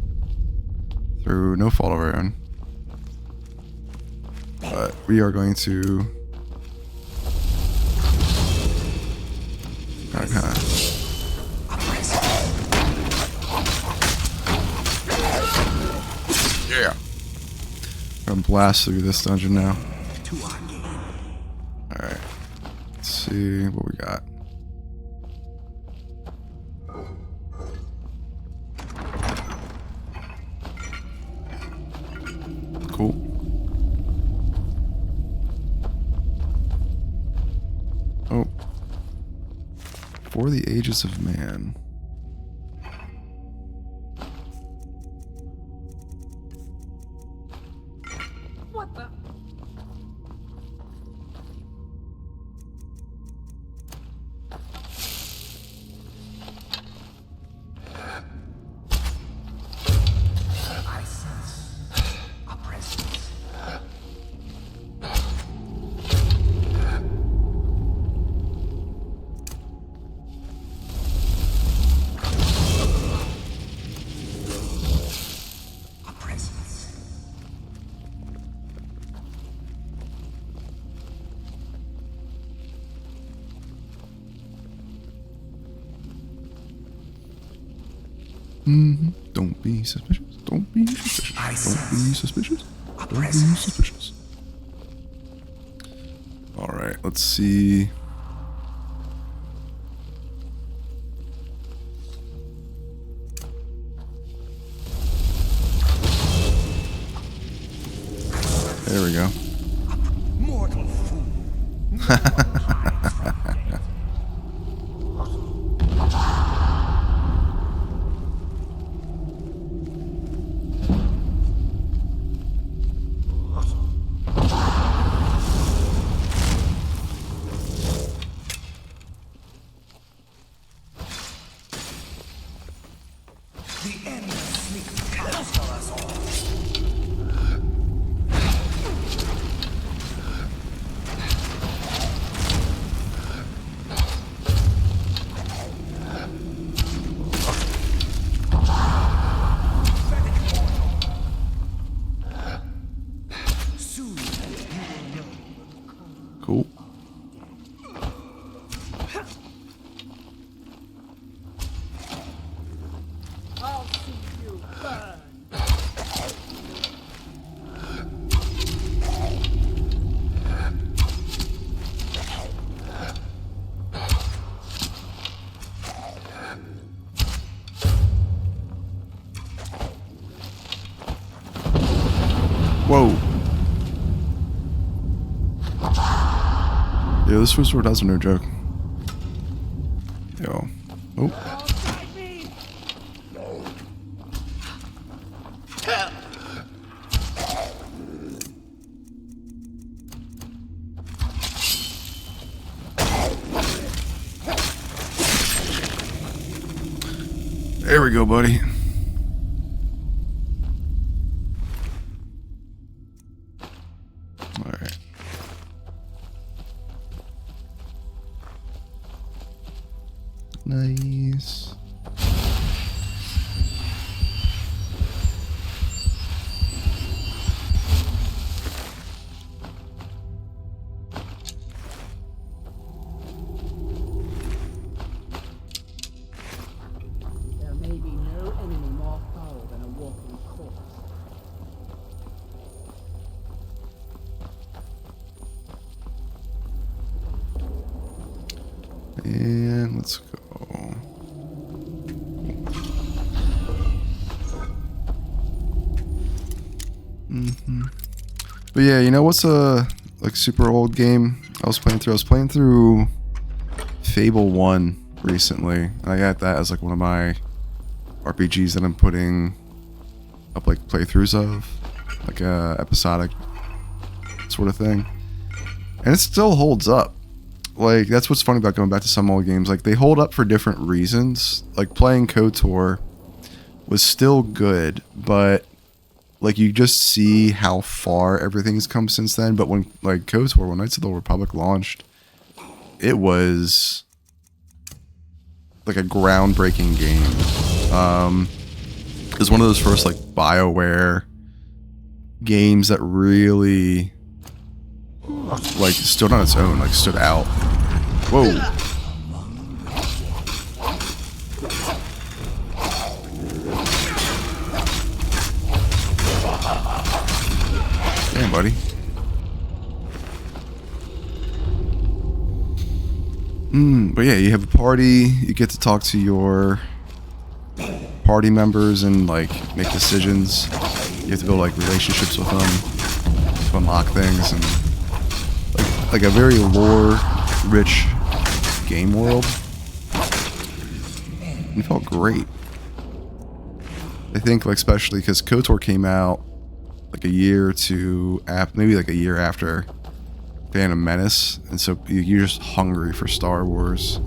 through no fault of our own. But we are going to yeah. I'm gonna blast through this dungeon now. Alright. Let's see what we got. Cool. before the ages of man. What the? I sense a presence. A presence. Don't be suspicious. Don't be suspicious. I Don't be sense suspicious. a Don't be presence. suspicious. All right, let's see. There we go. Mortal fool. The end sleep comes for us all. Soon you will know. Cool. I'll see you burn. Whoa. Yeah, this was where doesn't no joke. Yo. Oh. There we go, buddy. All right. Nice. There may be no enemy more foul than a walking corpse. And let's go. But yeah, you know what's a like super old game I was playing through? I was playing through Fable 1 recently. And I got that as like one of my RPGs that I'm putting up like playthroughs of, like a episodic sort of thing. And it still holds up. Like, that's what's funny about going back to some old games. Like, they hold up for different reasons. Like, playing KOTOR was still good, but like, you just see how far everything's come since then. But when, like, KOTOR, when Knights of the Old Republic launched, it was like a groundbreaking game. It was one of those first, like, BioWare games that really, like, stood on its own, like, stood out. Whoa. Damn, buddy. But yeah, you have a party, you get to talk to your party members and, like, make decisions. You have to build, like, relationships with them to unlock things, and like a very lore-rich game world. and it felt great. I think, like, especially because KOTOR came out like a year or two after, maybe like a year after Phantom Menace, and so you're just hungry for Star Wars.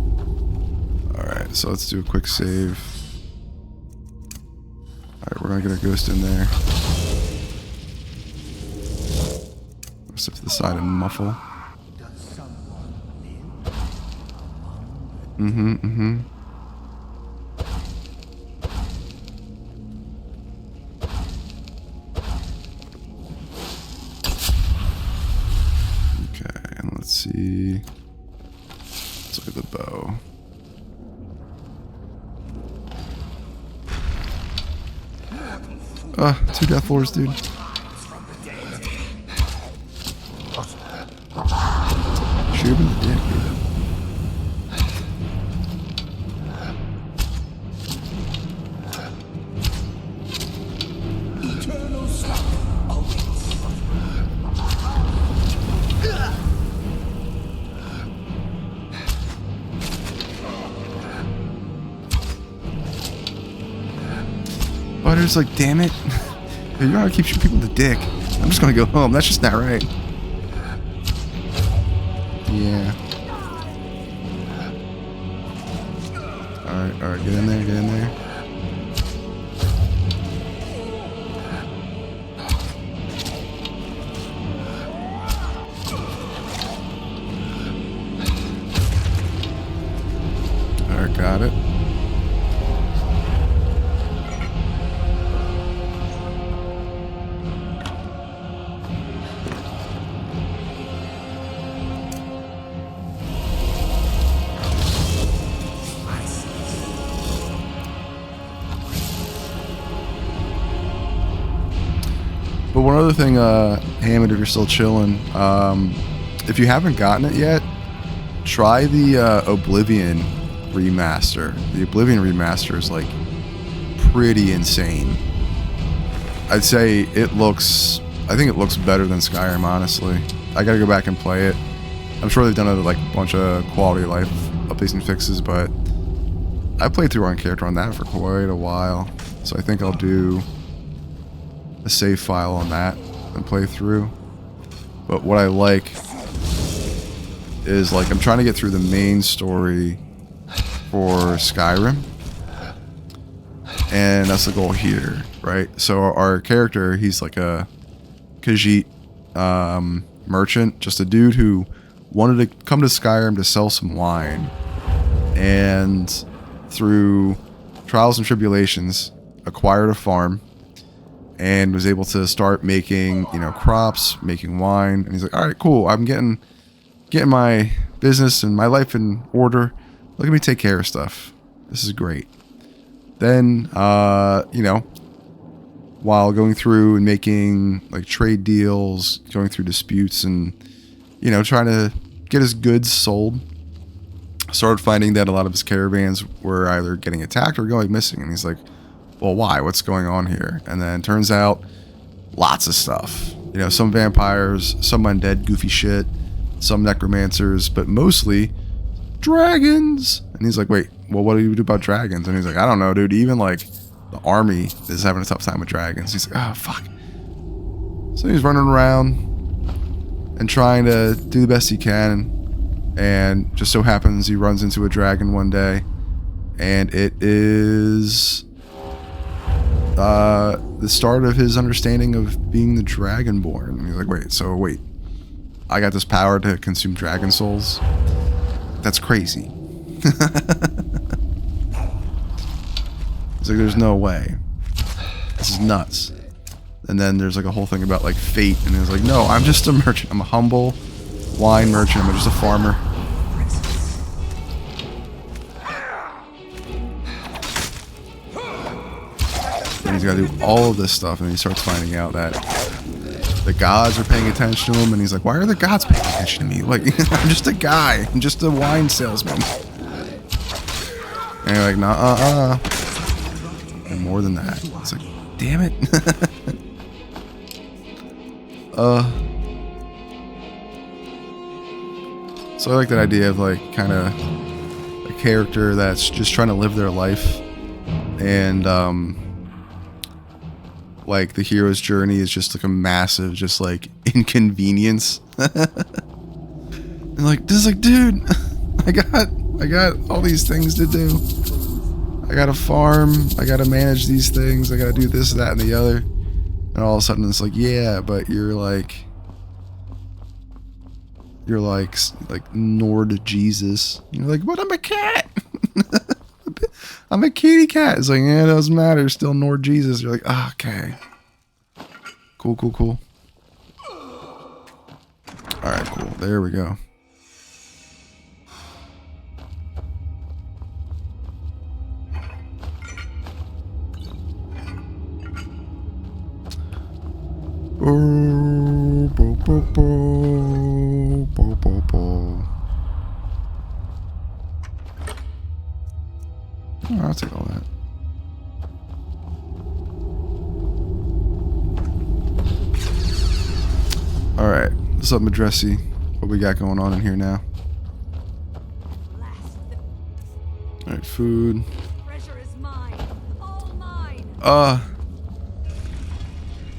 Alright, so let's do a quick save. Alright, we're gonna get our ghost in there. Step to the side and muffle. Mm-hmm. Okay, and let's see. Let's look at the bow. Two death lords, dude. Shoot him in the dick, dude. Butter's like, damn it. You're gonna keep shooting people in the dick. I'm just gonna go home. That's just not right. Yeah. Alright, get in there, get in there. Alright, got it. But one other thing, Hammond, if you're still chilling, if you haven't gotten it yet, try the Oblivion remaster. The Oblivion remaster is like pretty insane. I'd say I think it looks better than Skyrim, honestly. I gotta go back and play it. I'm sure they've done a bunch of quality of life updates and fixes, but I played through on character on that for quite a while, so I think I'll do a save file on that and play through. But what I like is, like, I'm trying to get through the main story for Skyrim, and that's the goal here, right? So our character, he's like a Khajiit merchant, just a dude who wanted to come to Skyrim to sell some wine, and through trials and tribulations acquired a farm and was able to start making, crops, making wine. And he's like, all right, cool. I'm getting my business and my life in order. Look at me take care of stuff. This is great. Then, while going through and making like trade deals, going through disputes and, trying to get his goods sold, started finding that a lot of his caravans were either getting attacked or going missing. And he's like, well, why? What's going on here? And then turns out lots of stuff. Some vampires, some undead goofy shit, some necromancers, but mostly dragons. And he's like, wait, well, what do you do about dragons? And he's like, I don't know, dude. Even like the army is having a tough time with dragons. He's like, oh, fuck. So he's running around and trying to do the best he can. And just so happens he runs into a dragon one day. And it is the start of his understanding of being the Dragonborn. And he's like, wait, I got this power to consume dragon souls? That's crazy. He's like, there's no way. This is nuts. And then there's like a whole thing about like fate, and he's like, no, I'm just a merchant. I'm a humble wine merchant. I'm just a farmer. And he's got to do all of this stuff, and he starts finding out that the gods are paying attention to him, and he's like, why are the gods paying attention to me? Like, I'm just a guy. I'm just a wine salesman. And you're like, nah, and more than that. It's like, damn it. So I like that idea of like kind of like character that's just trying to live their life, and like the hero's journey is just like a massive, just like inconvenience. And like, this is like, dude, I got all these things to do. I gotta farm, I gotta manage these things, I gotta do this, that, and the other. And all of a sudden it's like, yeah, but you're like Nord Jesus. You're like, but I'm a cat. I'm a kitty cat. It's like, yeah, it doesn't matter. Still Nord Jesus. You're like, oh, okay. Cool. Alright, cool. There we go. Oh, I'll take all that. Alright, what's up, Madressy? What we got going on in here now? Alright, food. Treasure is mine. All mine.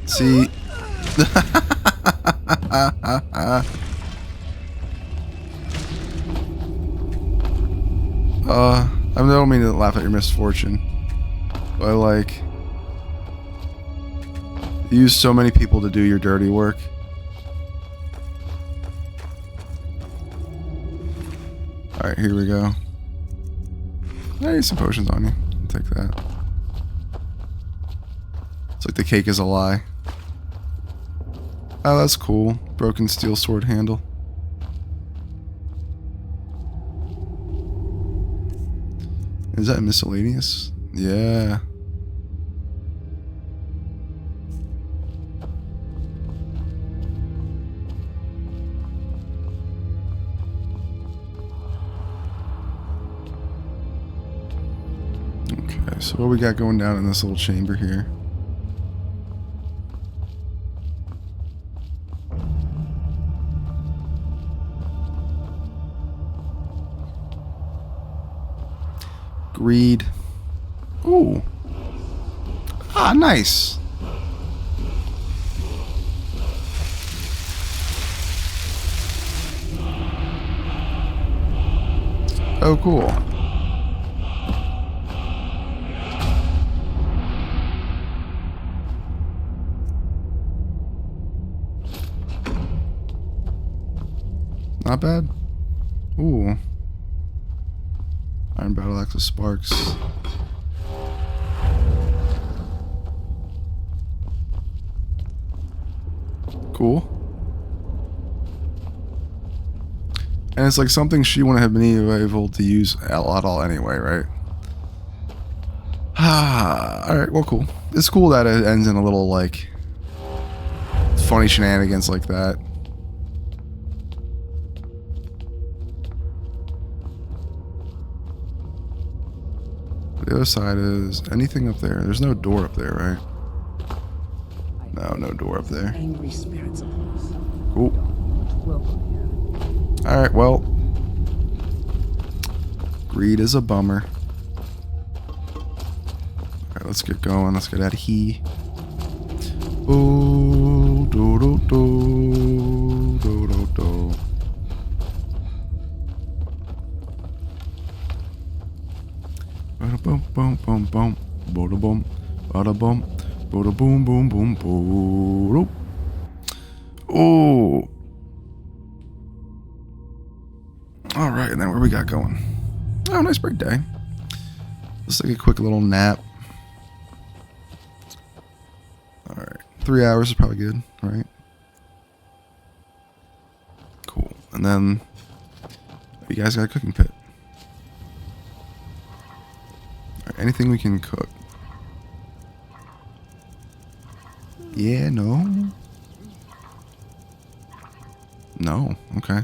See. I don't mean to laugh at your misfortune, but like, you use so many people to do your dirty work. Alright, here we go. I need some potions on you. I'll take that. It's like the cake is a lie. Oh, that's cool. Broken steel sword handle. Is that miscellaneous? Yeah. Okay, so what we got going down in this little chamber here? Greed. Ooh. Ah, nice. Oh, cool. Not bad. Ooh. Iron battle axe with sparks. Cool. And it's like something she wouldn't have been able to use at all anyway, right? Alright, well, cool. It's cool that it ends in a little, like, funny shenanigans like that. The other side is anything up there. There's no door up there, right? No door up there. Angry spirits upon us. Cool. Welcome here. Alright, well. Greed is a bummer. Alright, let's get going. Let's get out of here. Oh, do do do do do do. Bada bum bum bum bum, bada bum, bada bum, bada boom boom boom boom. Oh. All right, and then where we got going? Oh, nice break day. Let's take a quick little nap. All right, 3 hours is probably good, right? Cool. And then you guys got a cooking pit. Anything we can cook? Yeah, no. No, okay.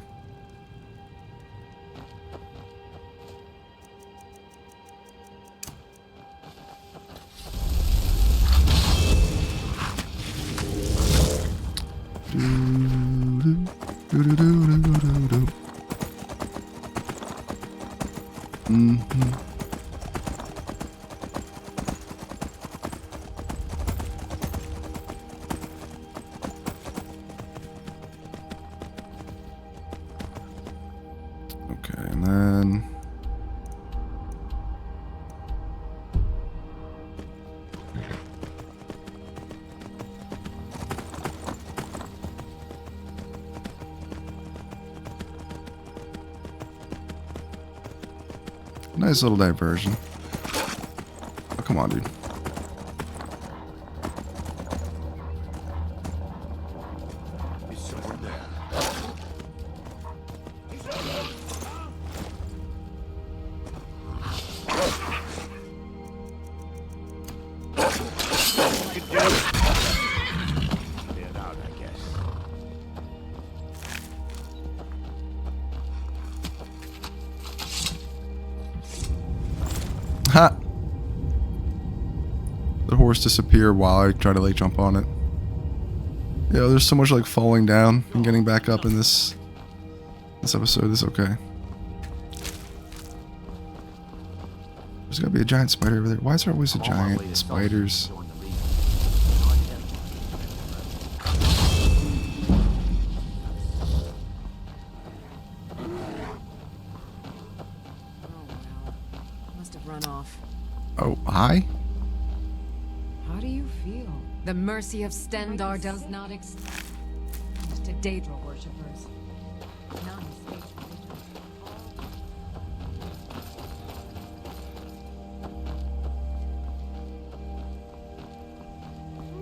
Nice little diversion. Oh, come on, dude. His sword there. Get out, I guess. Ha! The horse disappeared while I try to like jump on it. Yeah, there's so much like falling down and getting back up in this episode. It's okay. There's gotta be a giant spider over there. Why is there always a giant spiders? Must have run off. Oh, hi? How do you feel? The mercy of Stendar does not extend to Daedra worshippers. None escape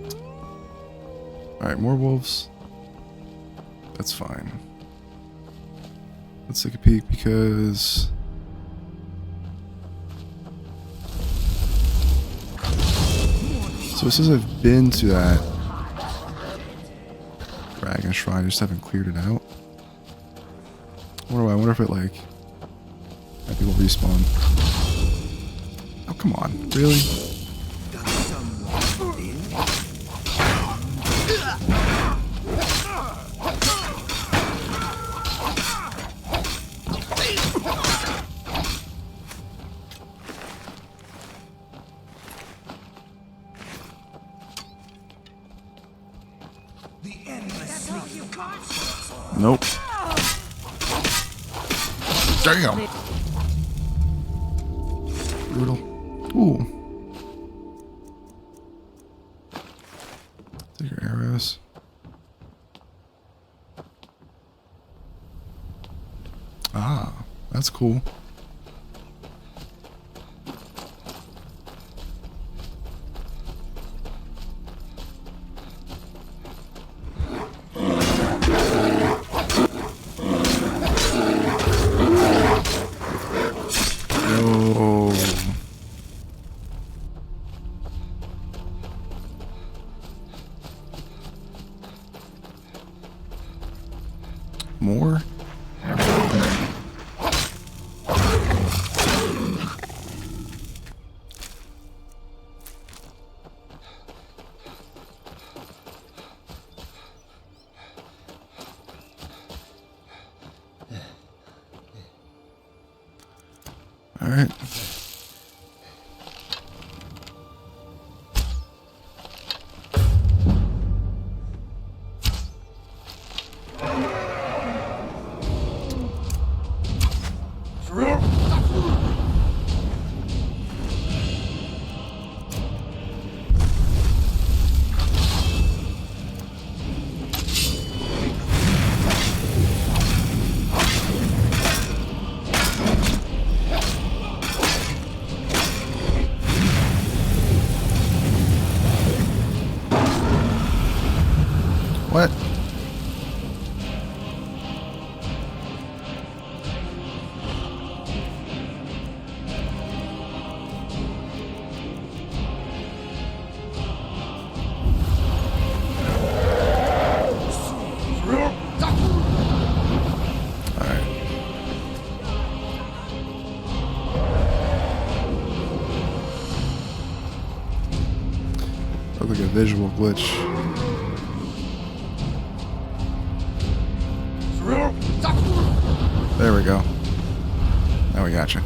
religion. Alright, more wolves. That's fine. Let's take a peek because... So it says I've been to that Dragon Shrine, I just haven't cleared it out. I wonder if it like... I think will respawn. Oh, come on. Really? Nope. Damn. Brutal. Ooh. Take your arrows. Ah, that's cool. More? All right. What? Alright. Look like a visual glitch. There we go. Now we got you.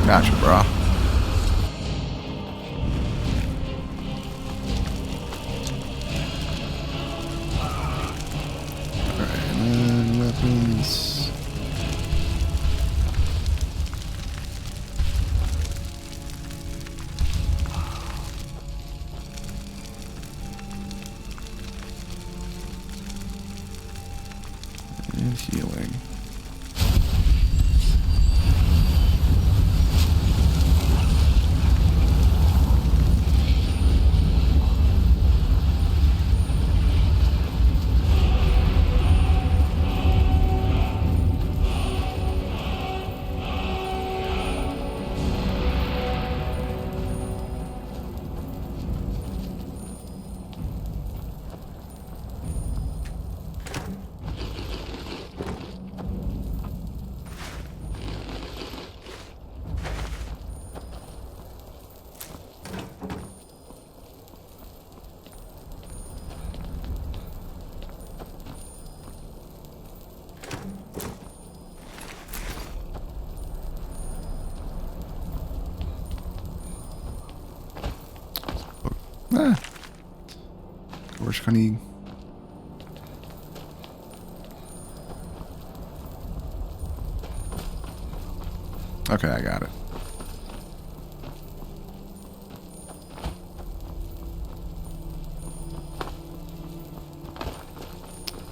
Gotcha, bro. Alright, and then weapons. Ah. Gorshkonig. Okay, I got it.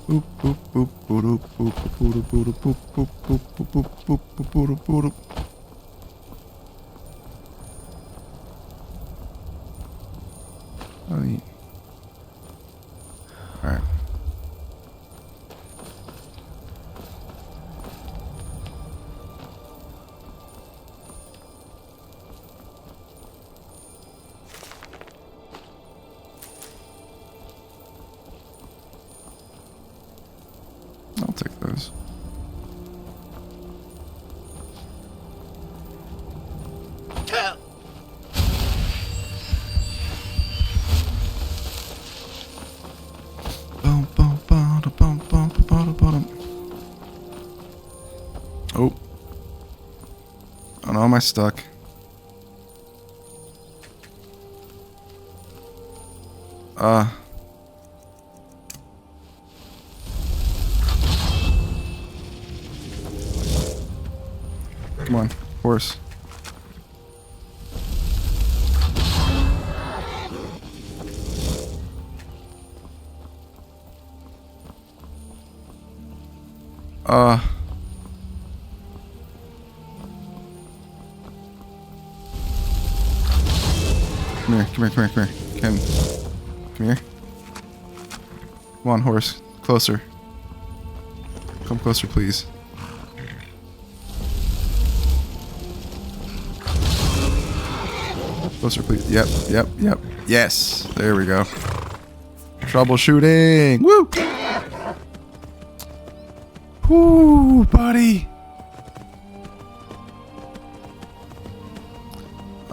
Boop boop boop boop boop boop boop boop boop boop boop boop boop boop boop. Oh, all right. I'll take those. Oh. Oh no, am I stuck? Come on, horse. Come here. Come here. Come on, horse. Closer. Come closer, please. Closer, please. Yep. Yes. There we go. Troubleshooting. Woo! Woo, buddy.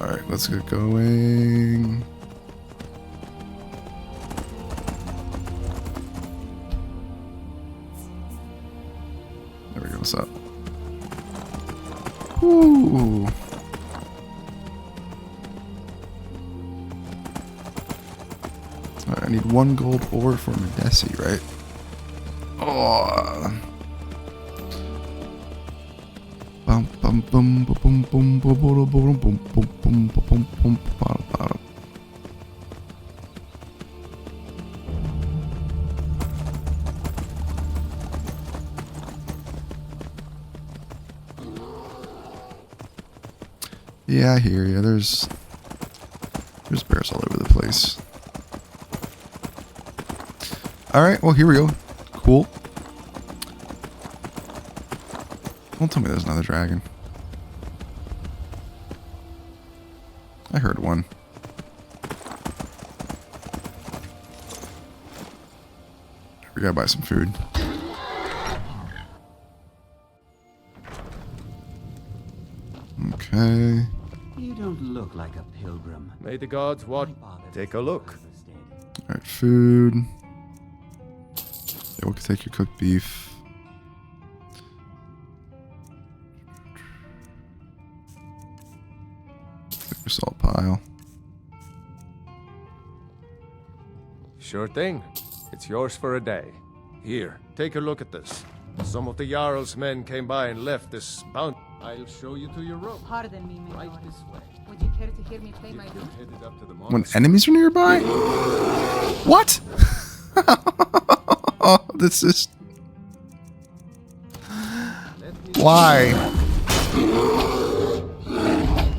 Alright, let's get going. There we go. What's up? Woo! Alright, I need 1 gold ore for Medesi, right? Oh. Bum bum bum bum bum bum bum bum bum bum bum bum bum. Yeah, I hear you. There's bears all over the place. All right, well here we go. Cool. Don't tell me there's another dragon. I heard one. We gotta buy some food. Okay. You don't look like a pilgrim. May the gods what? Take a look. Alright, food. Yeah, we can take your cooked beef. Take your salt pile. Sure thing. It's yours for a day. Here, take a look at this. Some of the Jarl's men came by and left this bounty. I'll show you to your room. Pardon me, my Right lord. this way. Would you care to hear me play my You lute? headed up to the When monastery. enemies are nearby? What? This is... Why?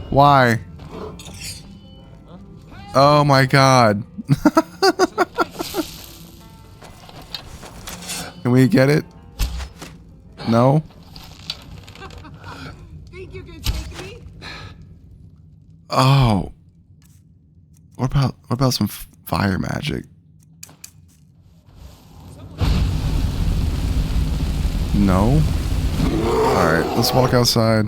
Why? Oh my god. Can we get it? No? Think you can take me? Oh. What about some fire magic? No? Alright, let's walk outside.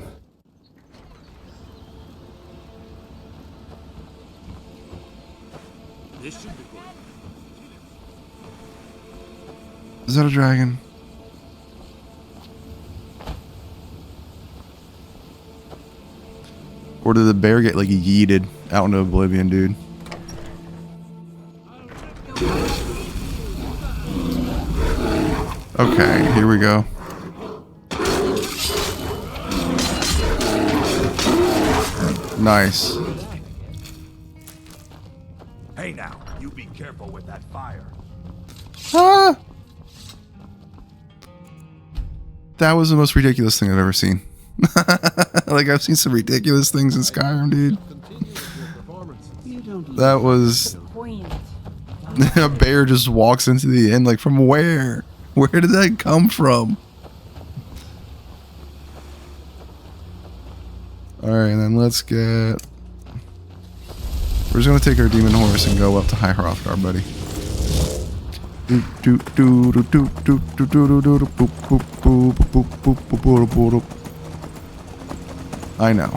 Is that a dragon? Or did the bear get like yeeted out into oblivion, dude? Okay, here we go. Nice. Hey now, you be careful with that fire. Ah! That was the most ridiculous thing I've ever seen. Like, I've seen some ridiculous things in Skyrim, dude. That was... A bear just walks into the inn, like, from where? Where did that come from? Alright, and then let's get... We're just gonna take our demon horse and go up to High Hrothgar, buddy. I know.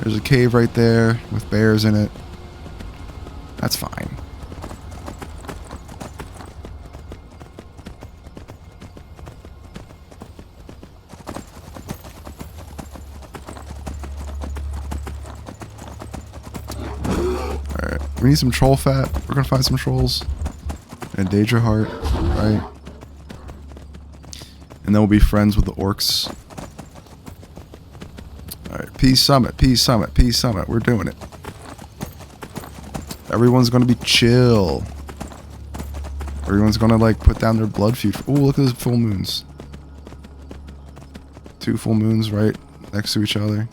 There's a cave right there with bears in it. That's fine. Alright, we need some troll fat. We're gonna find some trolls. And Daedra heart, right? And then we'll be friends with the orcs. Alright, peace summit, peace summit, peace summit. We're doing it. Everyone's gonna be chill. Everyone's gonna like put down their blood feud. Oh, look at those full moons. 2 full moons right next to each other.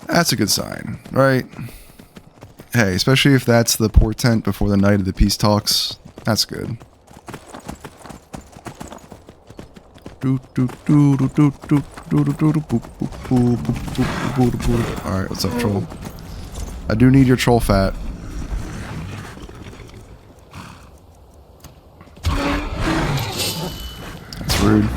That's a good sign, right? Hey, especially if that's the portent before the night of the peace talks. That's good. Alright, what's up, troll? I do need your troll fat. That's rude.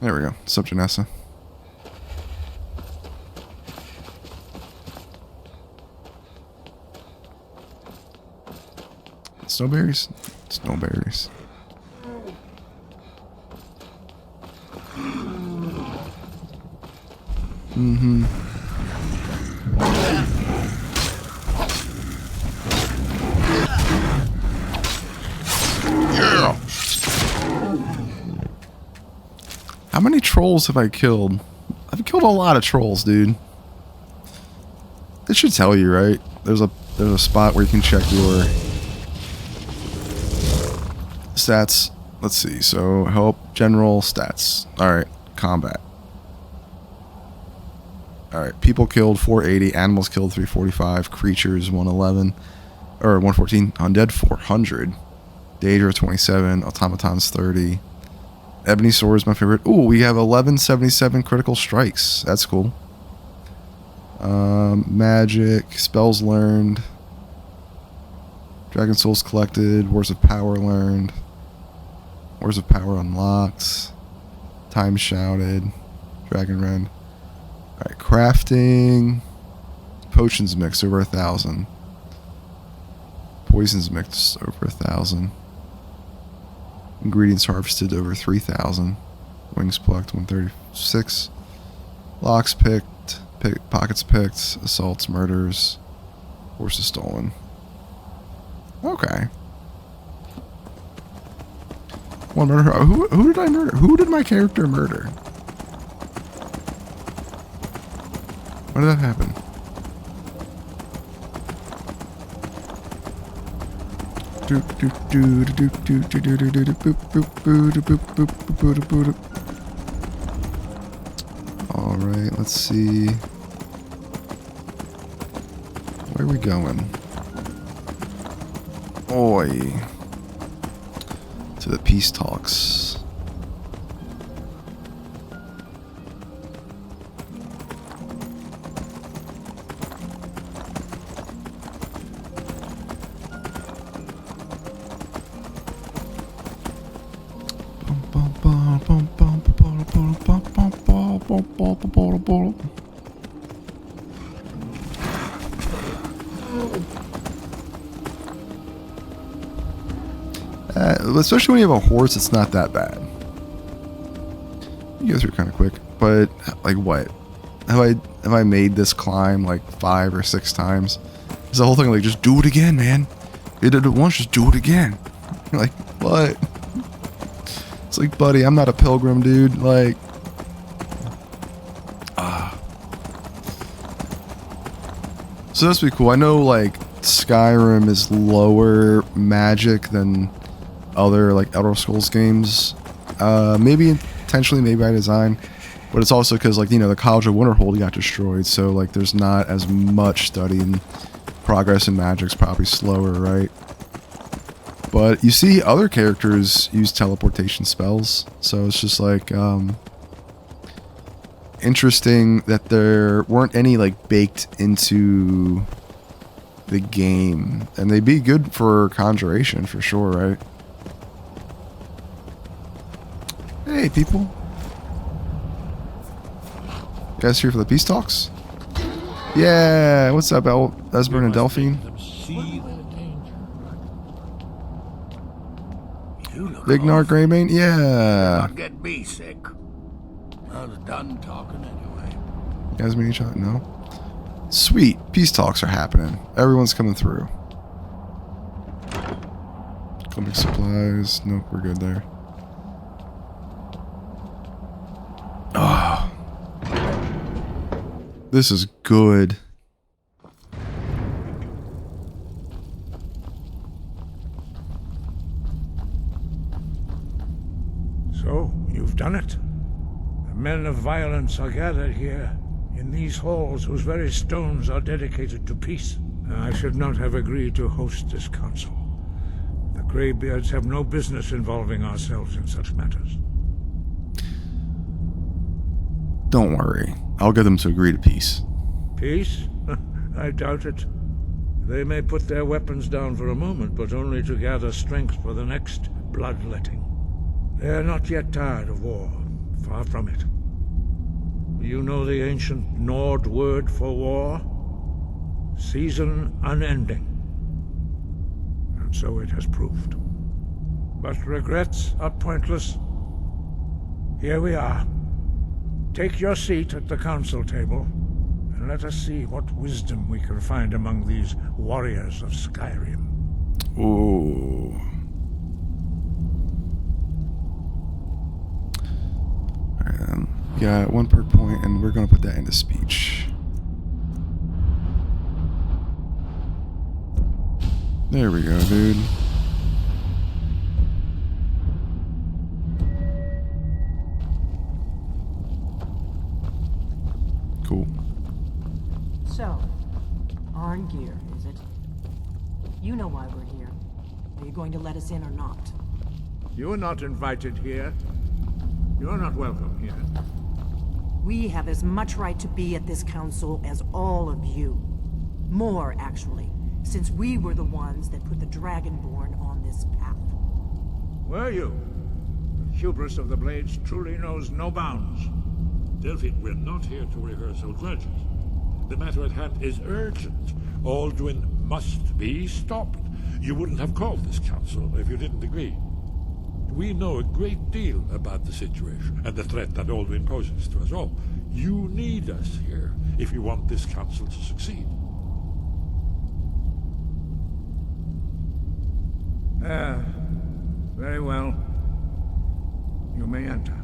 There we go. What's up, Janessa? Snowberries? Snowberries. Mm-hmm. Yeah! How many trolls have I killed? I've killed a lot of trolls, dude. It should tell you, right? There's a spot where you can check your stats. Let's see. So help, general, stats. Alright, combat. Alright, people killed 480, animals killed 345, creatures 111, or 114, undead 400, Daedra 27, automatons 30, ebony sword is my favorite. Ooh, we have 1177 critical strikes. That's cool. Magic, spells learned, Dragon Souls collected, Wars of Power learned, Wars of Power unlocked, Time shouted, Dragon Rend. Alright, crafting, potions mixed over 1,000, poisons mixed over 1,000, ingredients harvested over 3,000, wings plucked 136, locks picked, pockets picked, assaults, murders, horses stolen. Okay. One murder. Who did I murder? Who did my character murder? When did that happen? All right, let's see. Where are we going? Oi. To the peace talks. Especially when you have a horse, it's not that bad. You guys are kind of quick, but like what? Have I made this climb like 5 or 6 times? Is the whole thing like just do it again, man? You did it once, just do it again. You're like, what? It's like, buddy, I'm not a pilgrim, dude. Like, so that's pretty cool. I know like Skyrim is lower magic than other like Elder Scrolls games. Maybe intentionally, maybe by design, but it's also because like, you know, the College of Winterhold got destroyed, so like there's not as much study and progress in magic's probably slower, right? But you see other characters use teleportation spells, so it's just like interesting that there weren't any like baked into the game, and they'd be good for conjuration for sure, right? Hey, people. You guys here for the peace talks? Yeah, what's up, Esbern and Delphine? Vignar Greymane? Yeah. Not get me sick. I was done talking anyway. You guys meet each other? No? Sweet. Peace talks are happening. Everyone's coming through. Climbing supplies. Nope, we're good there. Ah. This is good. So, you've done it. The men of violence are gathered here, in these halls whose very stones are dedicated to peace. I should not have agreed to host this council. The Greybeards have no business involving ourselves in such matters. Don't worry. I'll get them to agree to peace. Peace? I doubt it. They may put their weapons down for a moment, but only to gather strength for the next bloodletting. They are not yet tired of war. Far from it. You know the ancient Nord word for war? Season unending. And so it has proved. But regrets are pointless. Here we are. Take your seat at the council table, and let us see what wisdom we can find among these warriors of Skyrim. Ooh. Alright, got 1 per point, and we're gonna put that into speech. There we go, dude. Cool. So, Arngeir, is it? You know why we're here. Are you going to let us in or not? You are not invited here. You are not welcome here. We have as much right to be at this council as all of you. More, actually, since we were the ones that put the Dragonborn on this path. Were you? The hubris of the Blades truly knows no bounds. Delphine, we're not here to rehearse old grudges. The matter at hand is urgent. Alduin must be stopped. You wouldn't have called this council if you didn't agree. We know a great deal about the situation and the threat that Alduin poses to us all. You need us here if you want this council to succeed. Very well. You may enter.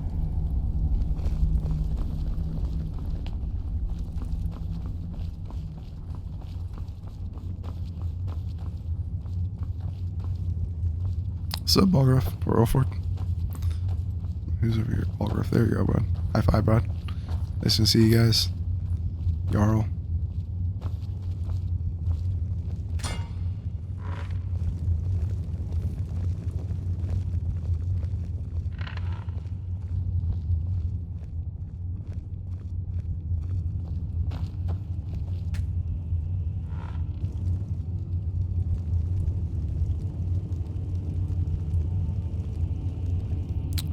What's up, Balgruff? Poor Orford. Who's over here? Balgruff. There you go, bud. High five, bud. Nice to see you guys. Jarl.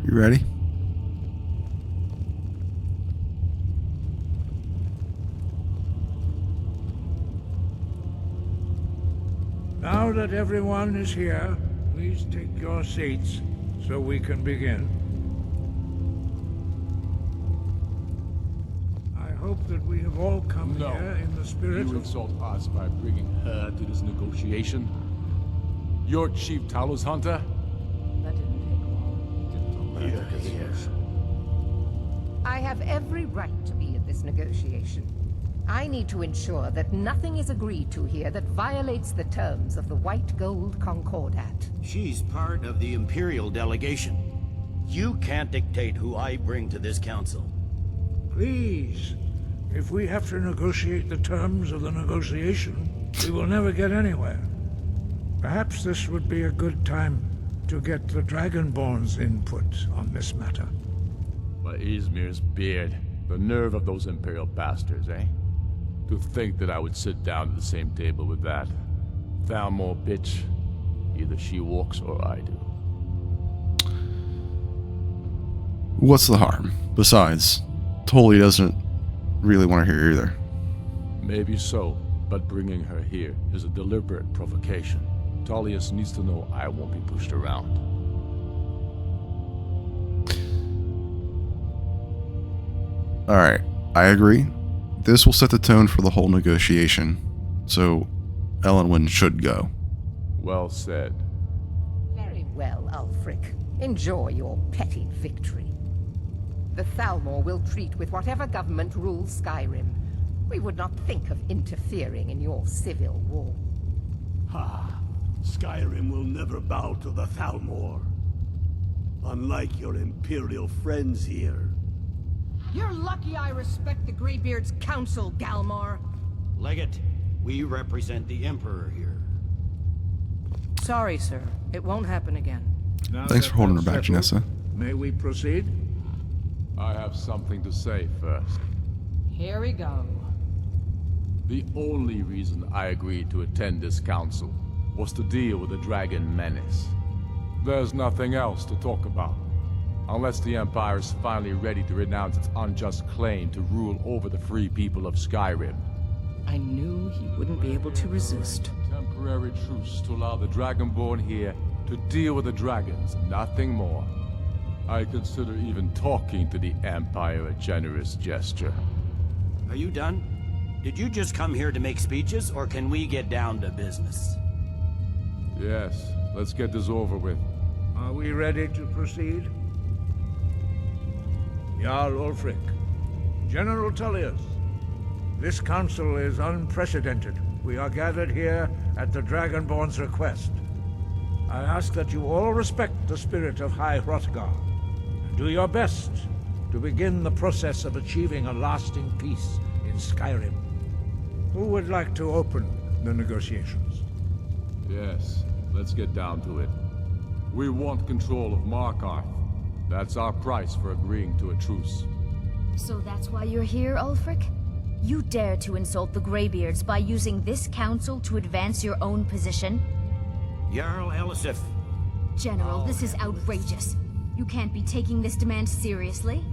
You ready? Now that everyone is here, please take your seats so we can begin. hope that we have all come No. here in the spirit You of... insult us by bringing her to this negotiation? You're Chief Talos Hunter? That didn't take long. I have every right to be at this negotiation. I need to ensure that nothing is agreed to here that violates the terms of the White Gold Concordat. She's part of the Imperial delegation. You can't dictate who I bring to this council. Please, if we have to negotiate the terms of the negotiation, we will never get anywhere. Perhaps this would be a good time to get the Dragonborn's input on this matter. By Izmir's beard. The nerve of those Imperial bastards, eh? To think that I would sit down at the same table with that. Thalmor bitch. Either she walks or I do. What's the harm? Besides, Tully doesn't really want to hear either. Maybe so, but bringing her here is a deliberate provocation. Tullius needs to know I won't be pushed around. Alright, I agree. This will set the tone for the whole negotiation, so Elenwen should go. Well said. Very well, Ulfric. Enjoy your petty victory. The Thalmor will treat with whatever government rules Skyrim. We would not think of interfering in your civil war. Ha! Skyrim will never bow to the Thalmor. Unlike your Imperial friends here. You're lucky I respect the Greybeard's counsel, Galmar. Legate, we represent the Emperor here. Sorry, sir. It won't happen again. Now Thanks that for holding her that's back, settled, Janessa. May we proceed? I have something to say first. Here we go. The only reason I agreed to attend this council was to deal with the dragon menace. There's nothing else to talk about. Unless the Empire is finally ready to renounce its unjust claim to rule over the free people of Skyrim. I knew he wouldn't be able to resist. Temporary truce to allow the Dragonborn here to deal with the dragons, nothing more. I consider even talking to the Empire a generous gesture. Are you done? Did you just come here to make speeches, or can we get down to business? Yes, let's get this over with. Are we ready to proceed? Jarl Ulfric, General Tullius, this council is unprecedented. We are gathered here at the Dragonborn's request. I ask that you all respect the spirit of High Hrothgar, and do your best to begin the process of achieving a lasting peace in Skyrim. Who would like to open the negotiations? Yes, let's get down to it. We want control of Markarth. That's our price for agreeing to a truce. So that's why you're here, Ulfric? You dare to insult the Greybeards by using this council to advance your own position? Jarl Elisif. General, this is outrageous. You can't be taking this demand seriously.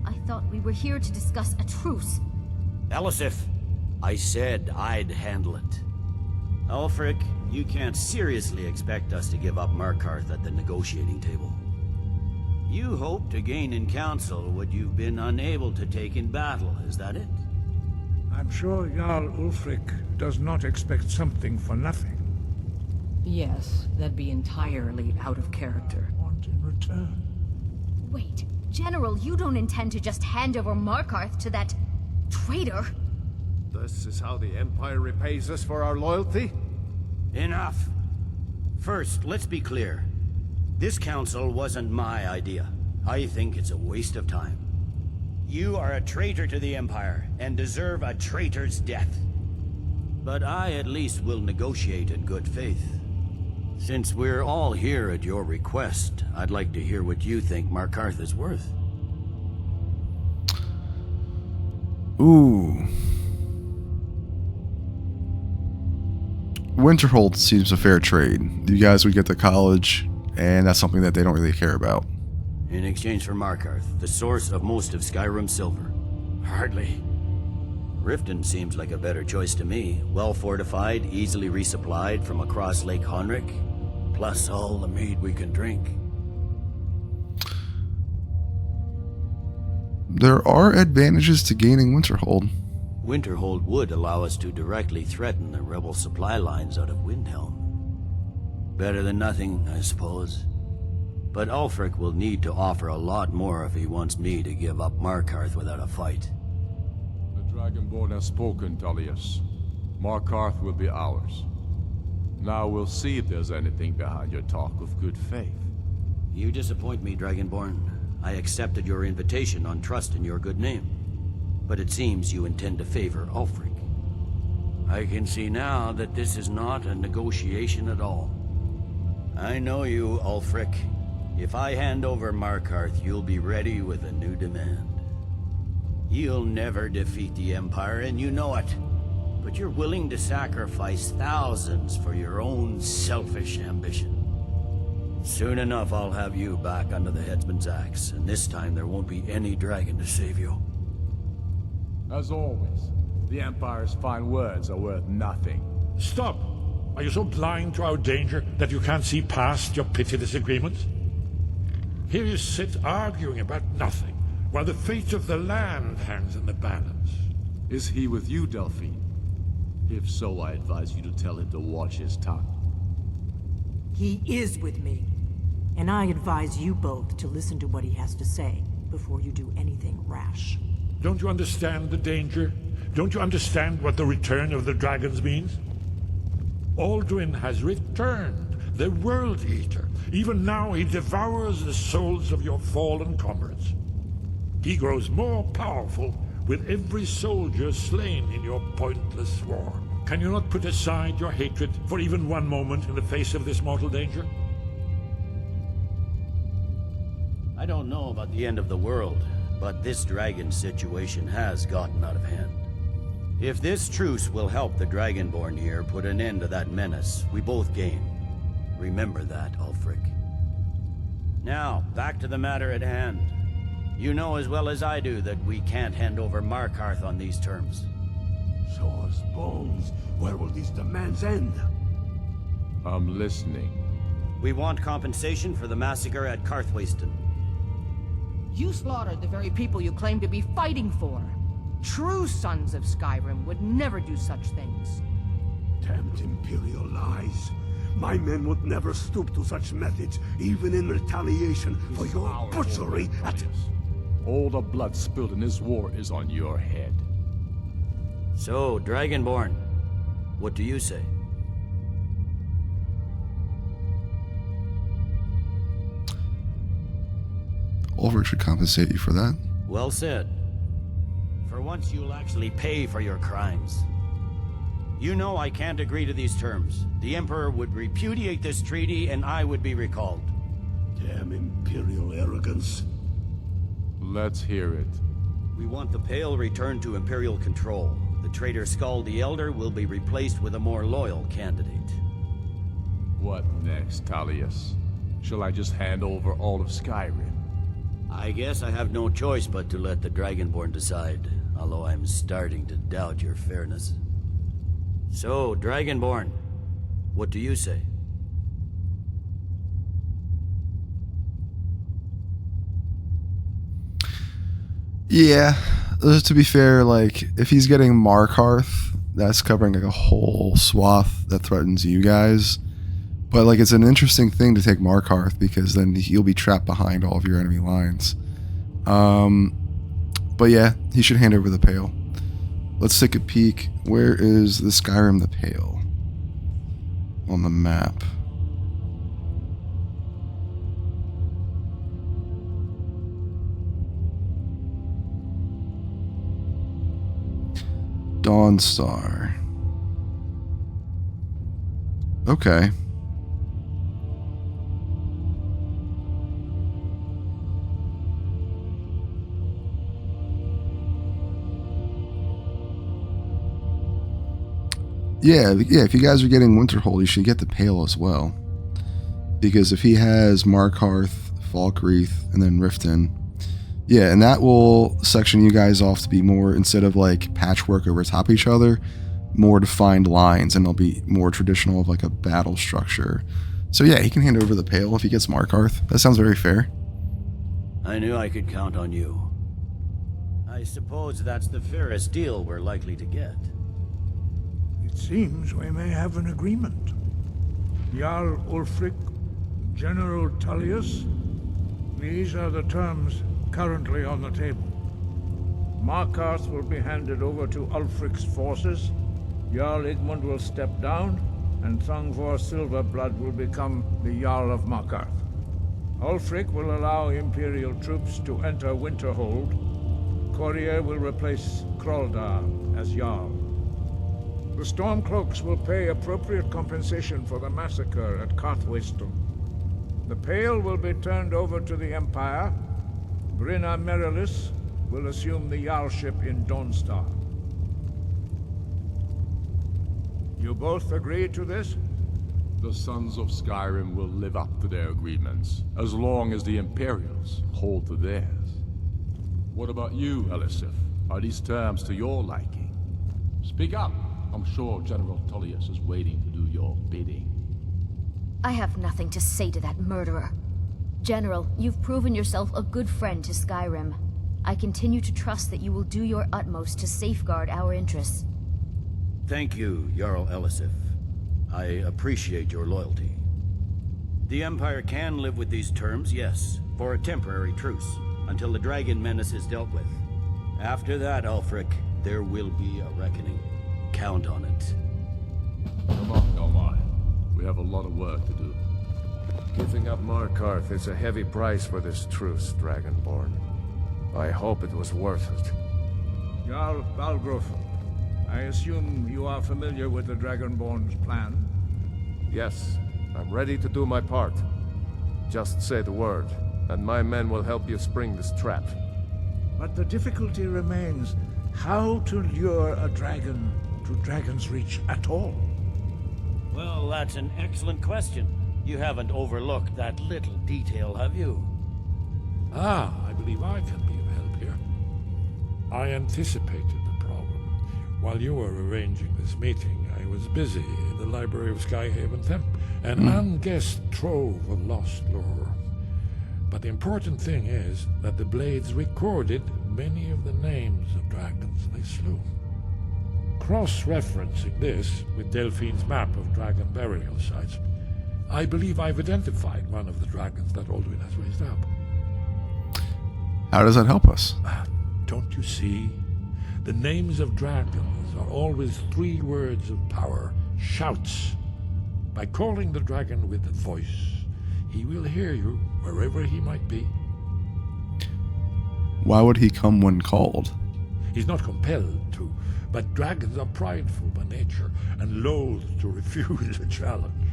I thought we were here to discuss a truce. Elisif, I said I'd handle it. Ulfric, you can't seriously expect us to give up Markarth at the negotiating table. You hope to gain in council what you've been unable to take in battle, is that it? I'm sure Jarl Ulfric does not expect something for nothing. Yes, that'd be entirely out of character. Want in return? Wait, General, you don't intend to just hand over Markarth to that traitor? This is how the Empire repays us for our loyalty? Enough. First, let's be clear. This council wasn't my idea. I think it's a waste of time. You are a traitor to the Empire, and deserve a traitor's death. But I at least will negotiate in good faith. Since we're all here at your request, I'd like to hear what you think Markarth is worth. Ooh. Winterhold seems a fair trade. You guys would get to college, and that's something that they don't really care about. In exchange for Markarth, the source of most of Skyrim's silver. Hardly. Riften seems like a better choice to me. Well fortified, easily resupplied from across Lake Honric, plus all the mead we can drink. there are advantages to gaining Winterhold. Winterhold would allow us to directly threaten the rebel supply lines out of Windhelm. Better than nothing, I suppose. But Ulfric will need to offer a lot more if he wants me to give up Markarth without a fight. The Dragonborn has spoken, Tullius. Markarth will be ours. Now we'll see if there's anything behind your talk of good faith. You disappoint me, Dragonborn. I accepted your invitation on trust in your good name. But it seems you intend to favor Ulfric. I can see now that this is not a negotiation at all. I know you, Ulfric. If I hand over Markarth, you'll be ready with a new demand. You'll never defeat the Empire, and you know it. But you're willing to sacrifice thousands for your own selfish ambition. Soon enough, I'll have you back under the headsman's axe, and this time there won't be any dragon to save you. As always, the Empire's fine words are worth nothing. Stop! Are you so blind to our danger that you can't see past your petty disagreements? Here you sit arguing about nothing, while the fate of the land hangs in the balance. Is he with you, Delphine? If so, I advise you to tell him to watch his tongue. He is with me. And I advise you both to listen to what he has to say before you do anything rash. Don't you understand the danger? Don't you understand what the return of the dragons means? Alduin has returned, the World Eater. Even now he devours the souls of your fallen comrades. He grows more powerful with every soldier slain in your pointless war. Can you not put aside your hatred for even one moment in the face of this mortal danger? I don't know about the end of the world, but this dragon situation has gotten out of hand. If this truce will help the Dragonborn here put an end to that menace, we both gain. Remember that, Ulfric. Now, back to the matter at hand. You know as well as I do that we can't hand over Markarth on these terms. Show us bones. Where will these demands end? I'm listening. We want compensation for the massacre at Karthwasten. You slaughtered the very people you claim to be fighting for. True sons of Skyrim would never do such things. Damned Imperial lies. My men would never stoop to such methods, even in retaliation for your butchery at... All the blood spilled in this war is on your head. So, Dragonborn, what do you say? Ulfric should compensate you for that. Well said. For once you'll actually pay for your crimes. You know I can't agree to these terms. The Emperor would repudiate this treaty and I would be recalled. Damn Imperial arrogance. Let's hear it. We want the Pale returned to Imperial control. The traitor Skull the Elder will be replaced with a more loyal candidate. What next, Tullius? Shall I just hand over all of Skyrim? I guess I have no choice but to let the Dragonborn decide, although I'm starting to doubt your fairness. So, Dragonborn, what do you say? Yeah, to be fair, like, if he's getting Markarth, that's covering like a whole swath that threatens you guys. But like, it's an interesting thing to take Markarth because then you'll be trapped behind all of your enemy lines. But yeah, he should hand over the Pale. Let's take a peek. Where is the Skyrim the Pale on the map? Dawnstar. Okay. Yeah, if you guys are getting Winterhold, you should get the Pale as well. Because if he has Markarth, Falkreath, and then Riften, yeah, and that will section you guys off to be more, instead of like patchwork over top of each other, more defined lines, and they'll be more traditional of like a battle structure. So yeah, he can hand over the Pale if he gets Markarth. That sounds very fair. I knew I could count on you. I suppose that's the fairest deal we're likely to get. It seems we may have an agreement. Jarl Ulfric, General Tullius, these are the terms currently on the table. Markarth will be handed over to Ulfric's forces, Jarl Igmund will step down, and Thungvor Silverblood will become the Jarl of Markarth. Ulfric will allow Imperial troops to enter Winterhold. Courier will replace Kraldar as Jarl. The Stormcloaks will pay appropriate compensation for the massacre at Karthwaystone. The Pale will be turned over to the Empire. Brinna Merilis will assume the Jarlship in Dawnstar. You both agree to this? The Sons of Skyrim will live up to their agreements, as long as the Imperials hold to theirs. What about you, Elisif? Are these terms to your liking? Speak up! I'm sure General Tullius is waiting to do your bidding. I have nothing to say to that murderer. General, you've proven yourself a good friend to Skyrim. I continue to trust that you will do your utmost to safeguard our interests. Thank you, Jarl Elisif. I appreciate your loyalty. The Empire can live with these terms, yes, for a temporary truce, until the Dragon Menace is dealt with. After that, Ulfric, there will be a reckoning. Count on it. Come on, Omar. We have a lot of work to do. Giving up Markarth is a heavy price for this truce, Dragonborn. I hope it was worth it. Jarl Balgruuf, I assume you are familiar with the Dragonborn's plan? Yes, I'm ready to do my part. Just say the word, and my men will help you spring this trap. But the difficulty remains how to lure a dragon to Dragon's Reach at all. Well, that's an excellent question. You haven't overlooked that little detail, have you? Ah, I believe I can be of help here. I anticipated the problem. While you were arranging this meeting, I was busy in the library of Skyhaven Temp, an unguessed trove of lost lore. But the important thing is that the Blades recorded many of the names of dragons they slew. Cross-referencing this with Delphine's map of dragon burial sites, I believe I've identified one of the dragons that Alduin has raised up. How does that help us? Don't you see? The names of dragons are always 3 words of power, shouts. By calling the dragon with a voice, he will hear you wherever he might be. Why would he come when called? He's not compelled to, but dragons are prideful by nature and loath to refuse a challenge.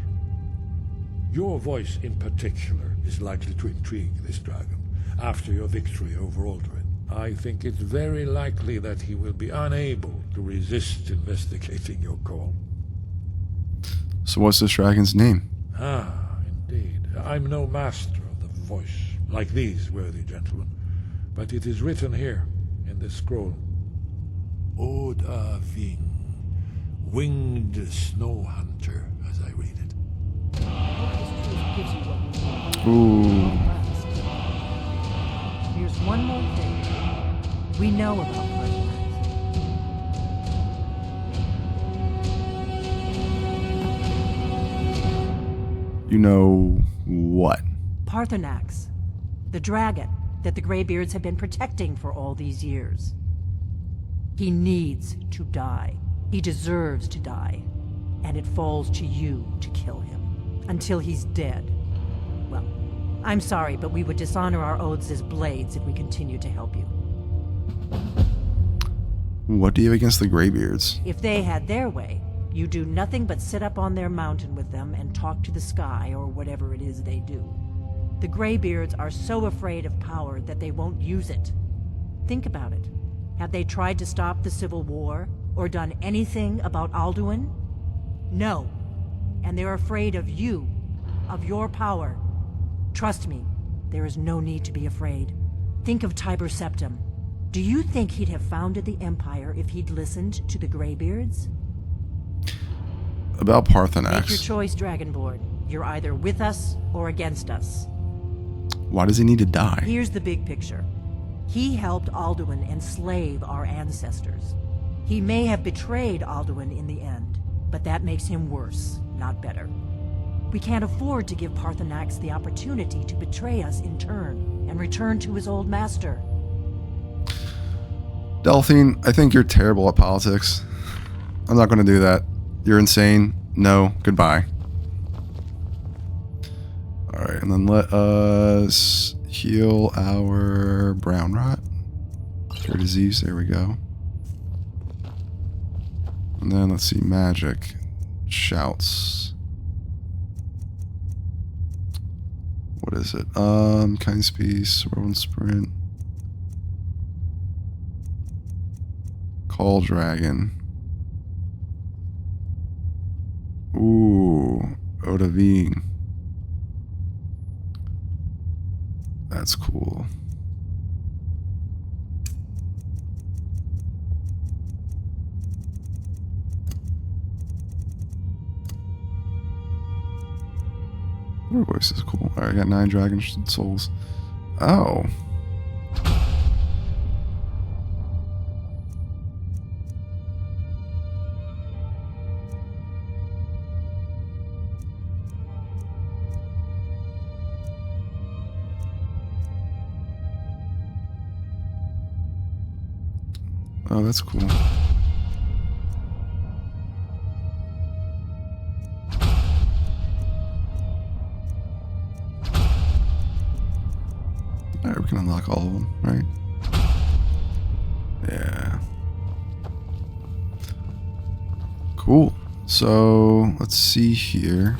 Your voice in particular is likely to intrigue this dragon after your victory over Alduin. I think it's very likely that he will be unable to resist investigating your call. So what's this dragon's name? Ah, indeed. I'm no master of the voice, like these worthy gentlemen, but it is written here in this scroll. Oda Ving, winged snow hunter, as I read it. Ooh. Here's one more thing. We know about Parsonix. You know what? Parsonix, the dragon that the Greybeards have been protecting for all these years. He needs to die. He deserves to die. And it falls to you to kill him. Until he's dead. Well, I'm sorry, but we would dishonor our oaths as Blades if we continue to help you. What do you have against the Greybeards? If they had their way, you do nothing but sit up on their mountain with them and talk to the sky or whatever it is they do. The Greybeards are so afraid of power that they won't use it. Think about it. Have they tried to stop the Civil War or done anything about Alduin? No. And they're afraid of you, of your power. Trust me, there is no need to be afraid. Think of Tiber Septim. Do you think he'd have founded the Empire if he'd listened to the Greybeards? About Parsonix. Make your choice, Dragonborn. You're either with us or against us. Why does he need to die? Here's the big picture. He helped Alduin enslave our ancestors. He may have betrayed Alduin in the end, but that makes him worse, not better. We can't afford to give Parthenax the opportunity to betray us in turn and return to his old master. Delphine, I think you're terrible at politics. I'm not going to do that. You're insane. No, goodbye. Alright, and then let us heal our brown rot. Cure disease, there we go. And then let's see, magic. Shouts. What is it? Kindness piece, roll and sprint. Call dragon. Ooh, Odavine. That's cool. Your voice is cool. Alright, I got 9 dragon souls. Oh. Oh, that's cool. Alright, we can unlock all of them, right? Yeah. Cool. So, let's see here.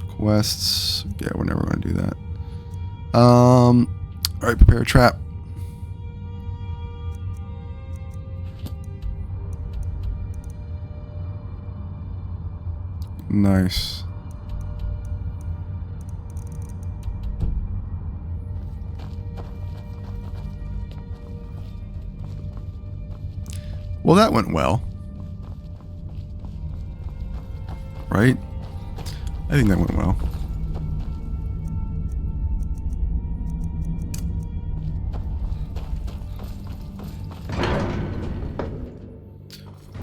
Quests. Yeah, we're never going to do that. Alright, prepare a trap. Nice. Well, that went well. Right? I think that went well.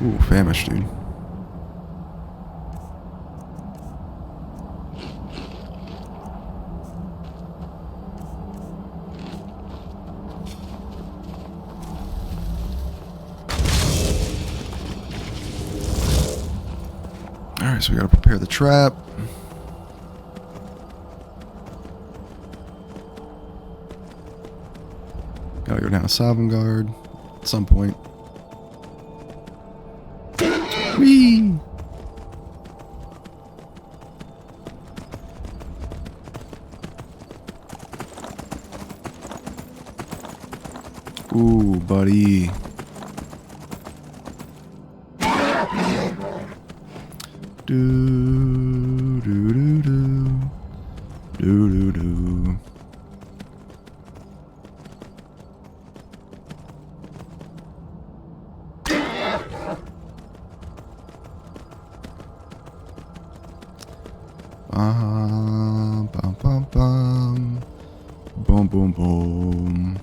Ooh, famished, dude. Alright, so we gotta prepare the trap. Gotta go down to Sovngarde at some point. Whee! Ooh, buddy. Do do do do do do do. Bum bum bum. Boom boom boom.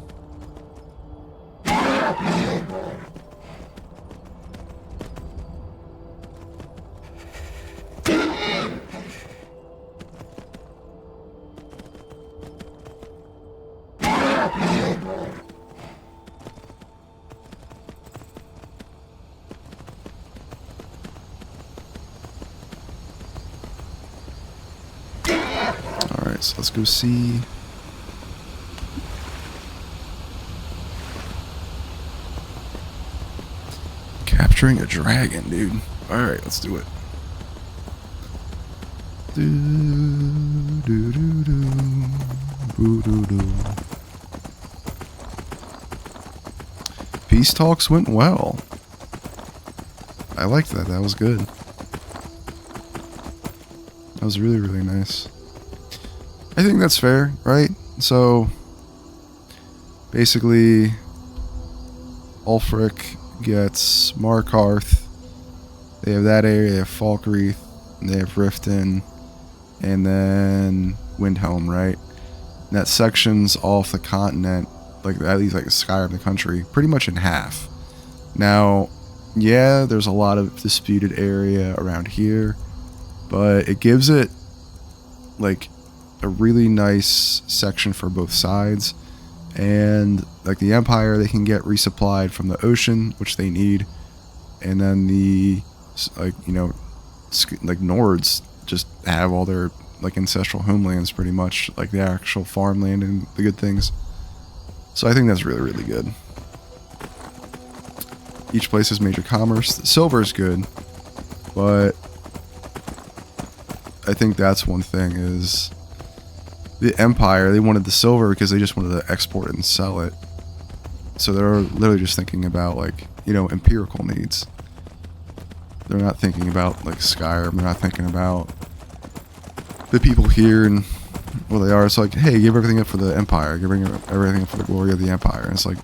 Alright, so let's go see. Capturing a dragon, dude. Alright, let's do it. Do, do, do, do. Boo, do, do. Peace talks went well. I liked that. That was good. That was really, really nice. I think that's fair, right? So, basically, Ulfric gets Markarth. They have that area, they have Falkreath, they have Riften, and then Windhelm, right? And that section's off the continent like at least like Skyrim, the country, pretty much in half. Now, yeah, there's a lot of disputed area around here, but it gives it like a really nice section for both sides. And like the Empire, they can get resupplied from the ocean, which they need, and then the like, you know, like Nords just have all their like ancestral homelands, pretty much like the actual farmland and the good things. So I think that's really, really good. Each place has major commerce. Silver is good, but I think that's one thing is the Empire, they wanted the silver because they just wanted to export it and sell it. So they're literally just thinking about like, you know, empirical needs. They're not thinking about like Skyrim. They're not thinking about the people here and what they are. It's like, hey, give everything up for the Empire. Give everything up for the glory of the Empire. And it's like,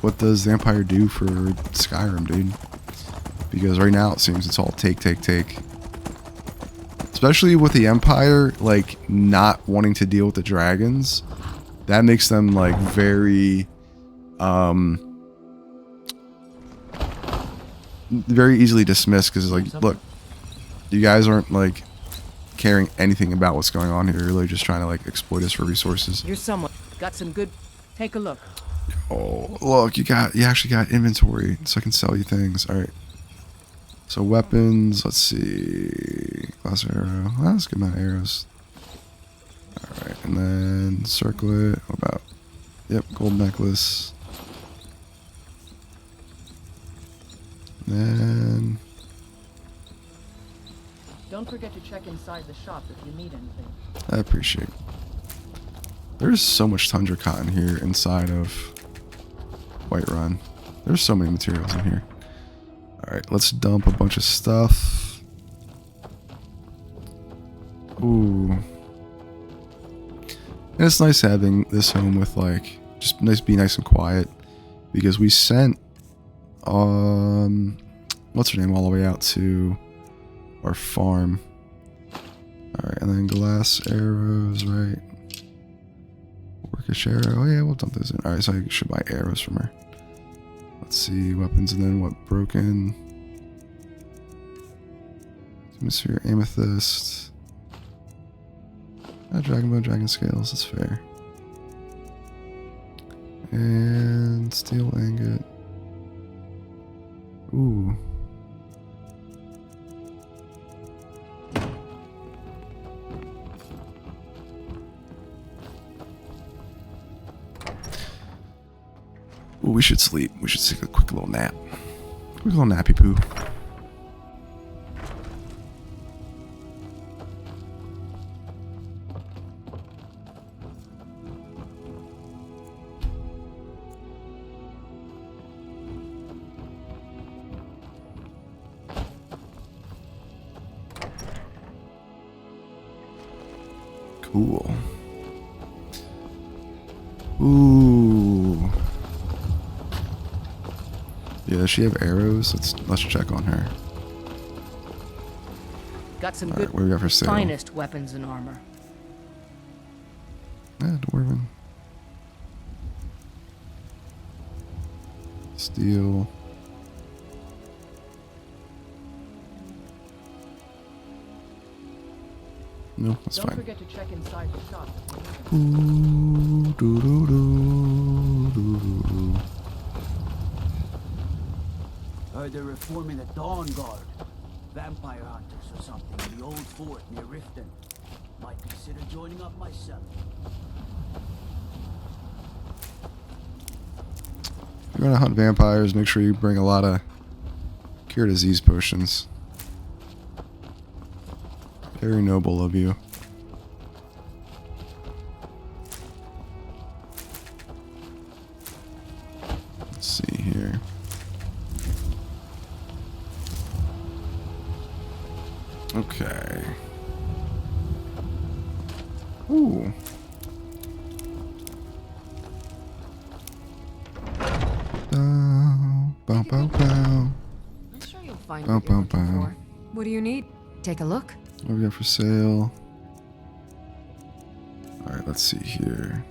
what does the Empire do for Skyrim, dude? Because right now it seems it's all take. Especially with the Empire, like, not wanting to deal with the dragons. That makes them, like, very, very easily dismissed. Because, like, look, you guys aren't, like, caring anything about what's going on here. You're really just trying to, like, exploit us for resources. You're someone. Got some good... Take a look. Oh, look, you actually got inventory, so I can sell you things. All right. So weapons, let's see. Glass arrow. Well, that's a good amount of arrows. All right, and then circlet. What about? Yep, gold necklace. And then Don't forget to check inside the shop if you need anything. I appreciate. There's so much tundra cotton here inside of Whiterun. There's so many materials in here. Alright, let's dump a bunch of stuff. Ooh. And it's nice having this home with like, just be nice and quiet. Because we sent, what's her name, all the way out to our farm. Alright, and then glass arrows, right? Workish arrow. Oh yeah, we'll dump those in. Alright, so I should buy arrows from her. Let's see, weapons, and then what? Broken. Hemisphere, amethyst. Dragon bone, dragon scales, that's fair. And steel ingot. Ooh. Ooh, we should sleep. We should take a quick little nap. Quick little nappy poo. Cool. Ooh. Yeah, does she have arrows? Let's check on her. Got some All good, right, what do we got for sale? finest weapons and armor. Yeah, dwarven. Steel. No, that's Don't fine. forget to check inside the shop. Ooh, doo doo doo doo doo. Heard they're reforming the Dawn Guard. Vampire hunters or something in the old fort near Riften. Might consider joining up myself. If you're gonna hunt vampires, make sure you bring a lot of cure disease potions. Very noble of you. Let's see here. Okay. Ooh. Bow, bow, bow. I'm sure you'll find what you're looking for. What do you need? Take a look. What do we got for sale? Alright, let's see here.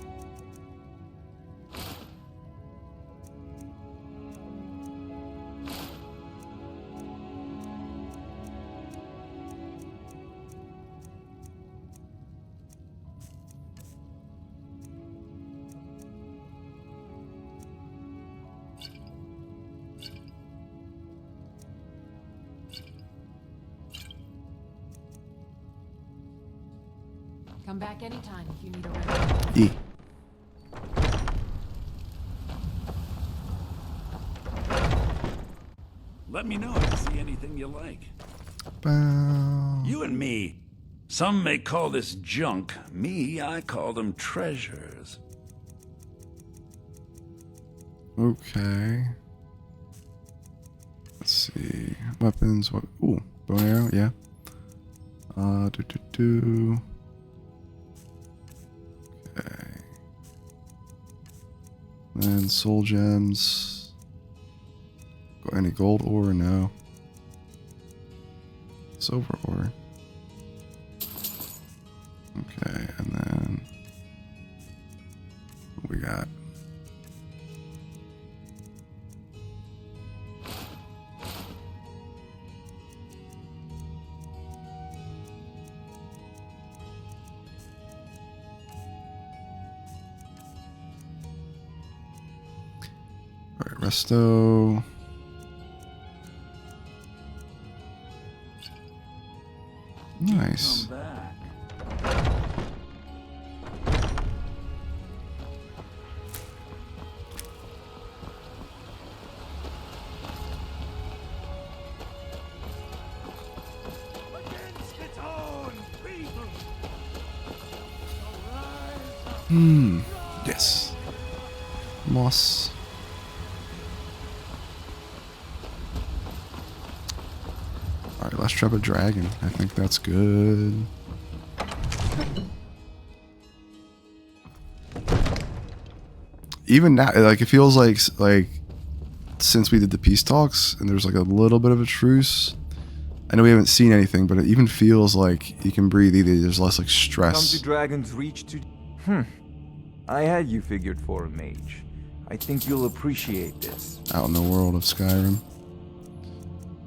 Come back anytime if you need a rest. E. Let me know if you see anything you like. Bow. You and me. Some may call this junk. Me, I call them treasures. Okay. Let's see. Weapons. What? Ooh, bow and arrow. Yeah. Okay. And soul gems. Got any gold ore? No. Silver ore. Okay, and then what we got? All right, resto. Nice. Come back. Against its own people. Yes. Moss. Alright, let's trap a dragon. I think that's good. Even now, like, it feels like since we did the peace talks and there's like a little bit of a truce. I know we haven't seen anything, but it even feels like you can breathe easy. There's less like stress. Come to dragons reach to... I had you figured for a mage. I think you'll appreciate this. Out in the world of Skyrim.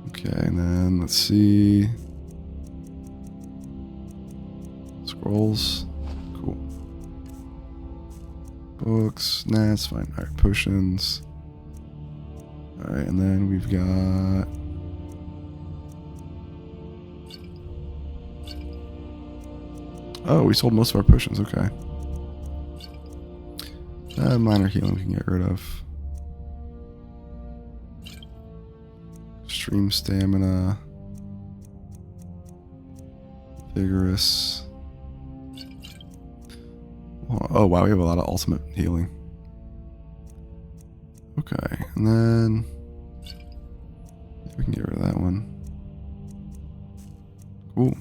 Okay, and then let's see. Scrolls. Cool. Books. Nah, it's fine. Alright, potions. Alright, and then we've got... Oh, we sold most of our potions. Okay. Minor healing we can get rid of. Extreme stamina. Vigorous. Oh wow, we have a lot of ultimate healing. Okay, and then we can get rid of that one. Cool.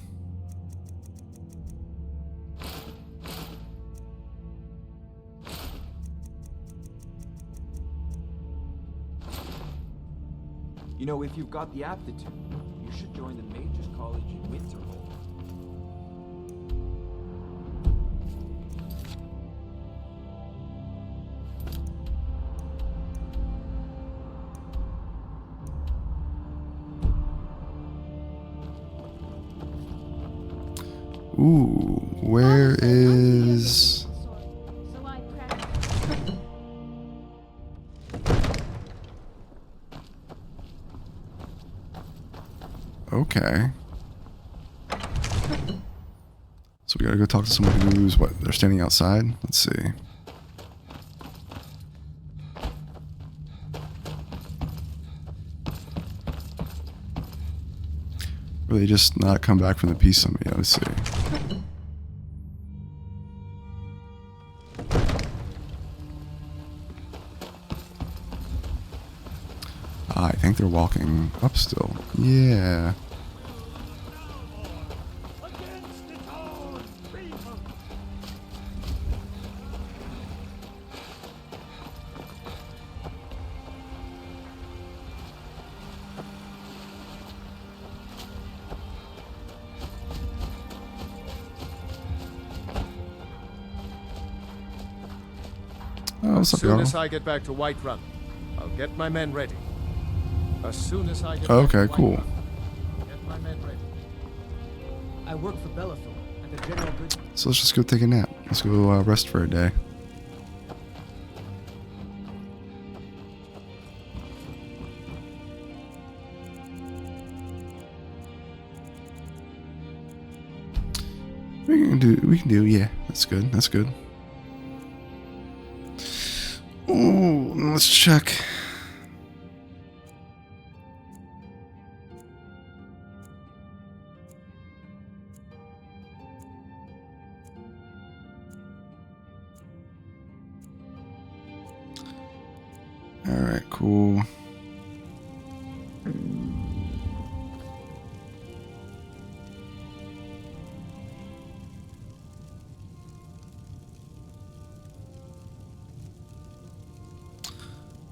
You know, if you've got the aptitude, you should join the Mages College in Winterhold. Ooh, where is... Okay. So we gotta go talk to someone who's, what, they're standing outside? Let's see. Or they just not come back from the peace summit yet? Let's see. I think they're walking up still. Yeah. Oh, As what's up, soon y'all? as I get back to Whiterun, I'll get my men ready. As soon as I get Okay, back to cool. Whiterun, I'll get my men ready. I work for Bellathor at the General Goods. So let's just go take a nap. Let's go rest for a day. We can do, yeah. That's good. That's good. Oh, let's check. Alright, cool.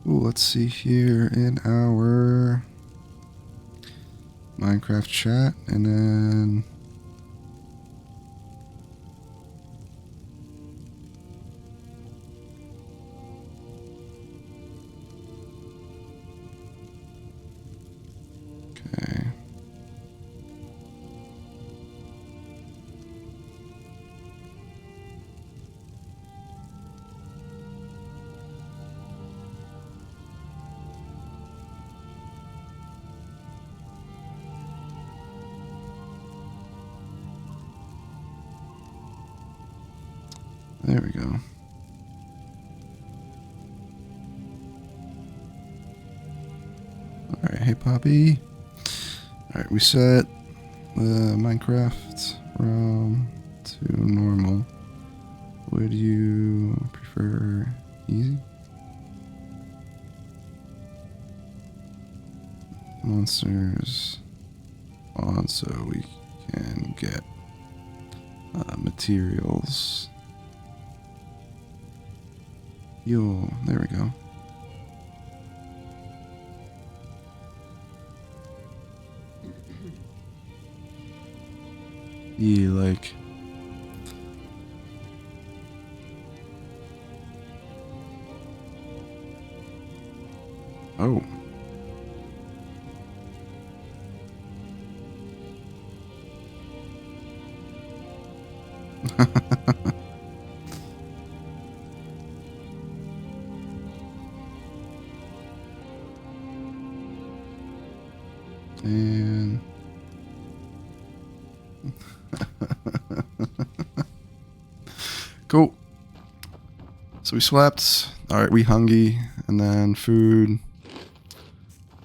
Ooh, let's see here in our Minecraft chat, and then okay. There we go. Alright, hey Poppy. Alright, we set the Minecraft from to normal. Would you prefer easy? Monsters on so we can get materials. Yo, there we go. Yeah, like oh. And cool. So we slept. Alright, we hungry. And then food.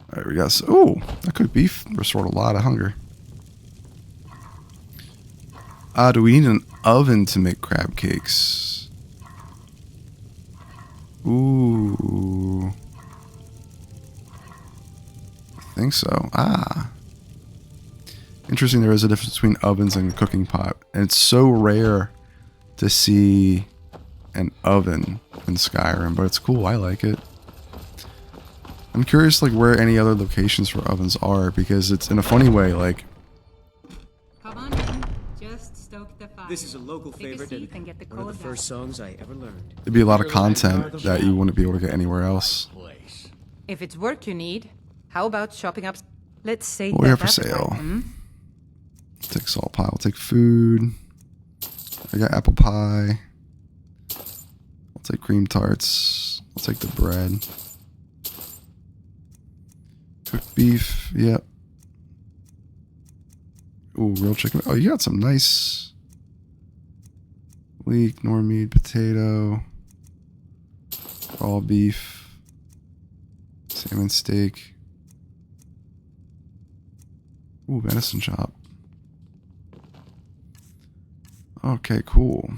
Alright, we got... Oh, that cooked beef restored a lot of hunger. Do we need an oven to make crab cakes? Ooh. I think so. Interesting, there is a difference between ovens and a cooking pot. And it's so rare to see an oven in Skyrim, but it's cool. I like it. I'm curious like where any other locations for ovens are, because it's in a funny way, like Come on in. Just stoke the fire. This is a local favorite and one of the first songs I ever learned. there'd be a lot of content that you wouldn't be able to get anywhere else. If it's work you need, how about shopping up? Let's say What we have for sale? Take salt pile. Take food. I got apple pie. I'll take cream tarts. I'll take the bread. Cooked beef. Yep. Ooh, grilled chicken. Oh, you got some nice leek, Normead, potato, raw beef, salmon steak. Ooh, venison chop. Okay, cool.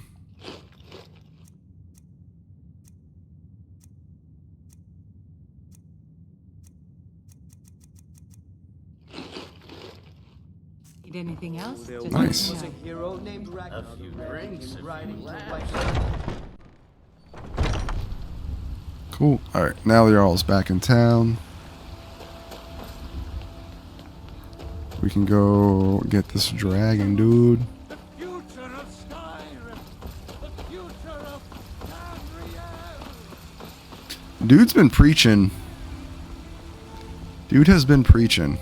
Need anything else? Just Nice. let me know. Hero named Ragnar. A few drinks, riding Cool. Alright, now the Jarl's back in town. We can go get this dragon, dude. Dude's been preaching. Dude has been preaching.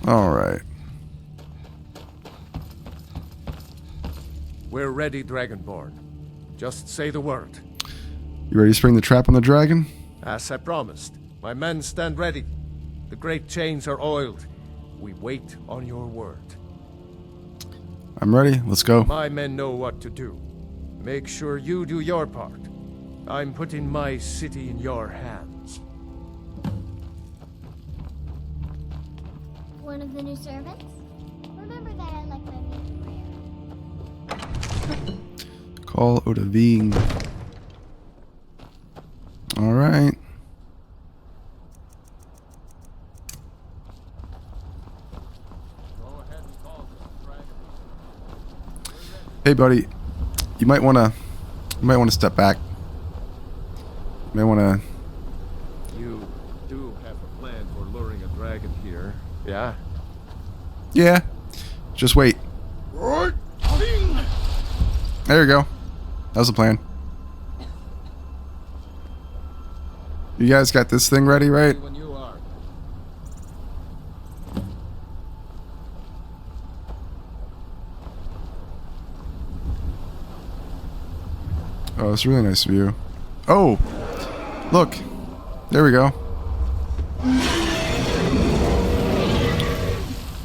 All right. We're ready, Dragonborn. Just say the word. You ready to spring the trap on the dragon? As I promised, my men stand ready. The great chains are oiled. We wait on your word. I'm ready. Let's go. My men know what to do. Make sure you do your part. I'm putting my city in your hands. One of the new servants? Remember that I like my meat rare. Call Odaving. Alright. Hey buddy, you might wanna step back. You might wanna. You do have a plan for luring a dragon here, yeah? Yeah. Just wait. There you go. That was the plan. You guys got this thing ready, right? When you are. Oh, it's a really nice view. Oh! Look! There we go.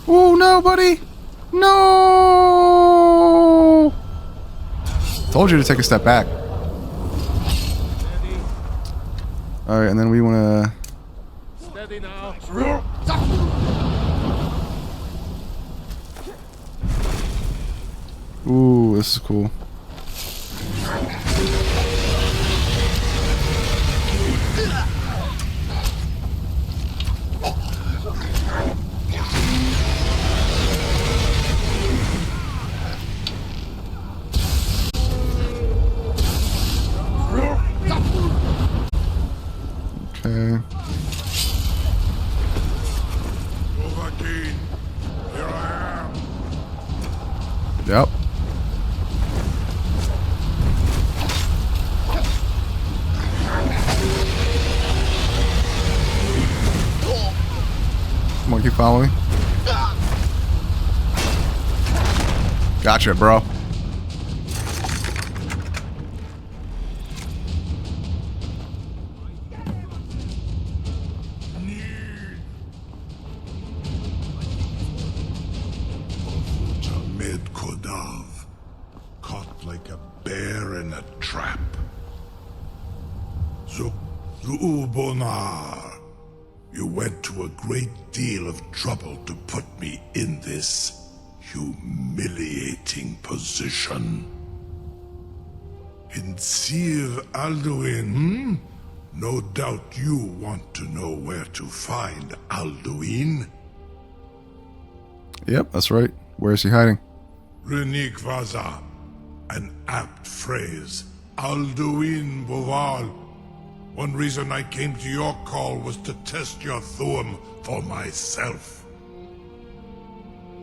Oh, no, buddy! No! Told you to take a step back. Alright, and then we wanna... Steady now. Ooh, this is cool. Okay. Here I am. Yep. Come on, keep following. Gotcha, bro. Caught like a bear in a trap. Zuubonar, you went to a great deal of trouble to put me in this humiliating position. Insir Alduin, No doubt you want to know where to find Alduin. Yep, that's right. Where is he hiding? Renik Vaza, an apt phrase. Alduin Boval. One reason I came to your call was to test your Thuum for myself.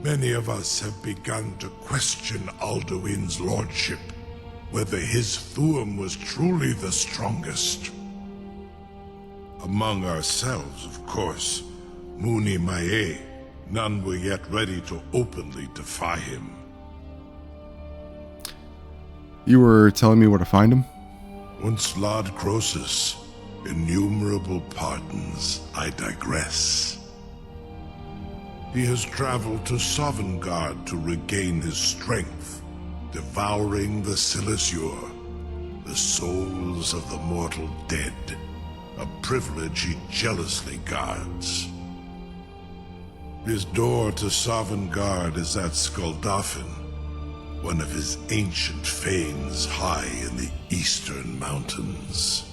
Many of us have begun to question Alduin's lordship, whether his Thuum was truly the strongest. Among ourselves, of course, Muni Mae, none were yet ready to openly defy him. You were telling me where to find him? Once Lord Croesus, innumerable pardons, I digress. He has traveled to Sovngarde to regain his strength, devouring the Silesure, the souls of the mortal dead, a privilege he jealously guards. His door to Sovngarde is at Skuldafn, one of his ancient fanes high in the eastern mountains.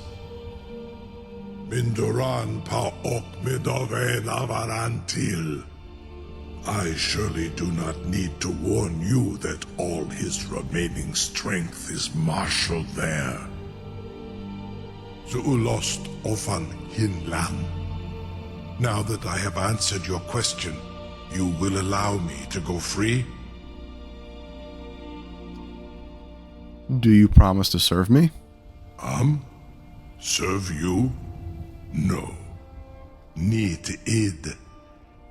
Mindoran pa ok midoven avarantil. I surely do not need to warn you that all his remaining strength is marshaled there. Zuulost ofan hinlan. Now that I have answered your question, you will allow me to go free? Do you promise to serve me? Serve you? No. Need id.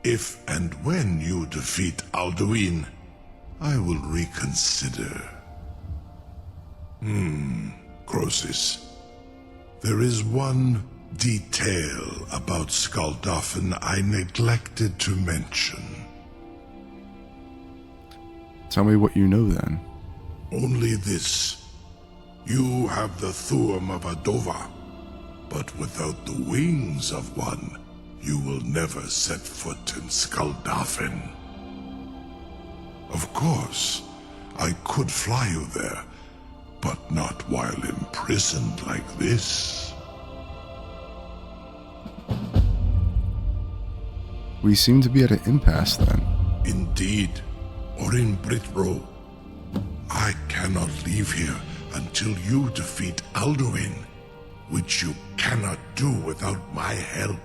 If and when you defeat Alduin, I will reconsider. Croesus, There is one detail about Skaldafn I neglected to mention. Tell me what you know then. Only this. You have the Thuum of a Dova, but without the wings of one, you will never set foot in Skaldafn. Of course, I could fly you there, but not while imprisoned like this. We seem to be at an impasse then. Indeed, or in Britro. I cannot leave here until you defeat Alduin, which you cannot do without my help.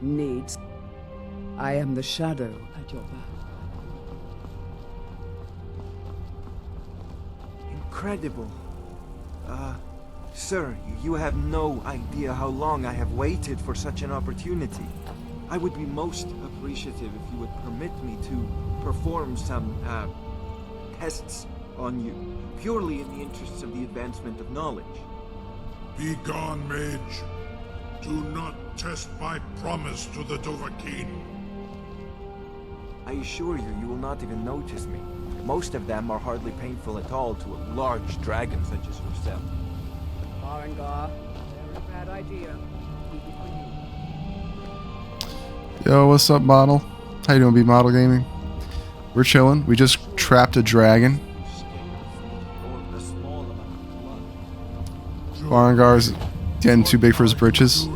Needs. I am the shadow at your back. Incredible. Sir, you have no idea how long I have waited for such an opportunity. I would be most appreciative if you would permit me to perform some, tests on you, purely in the interests of the advancement of knowledge. Be gone, mage. Do not test my promise to the Dovahkiin. I assure you, you will not even notice me. Most of them are hardly painful at all to a large dragon such as yourself. Farengar, very bad idea. Yo, what's up, Model? How you doing, B-Model Gaming? We're chilling. We just trapped a dragon. Farengar's getting too big for his britches.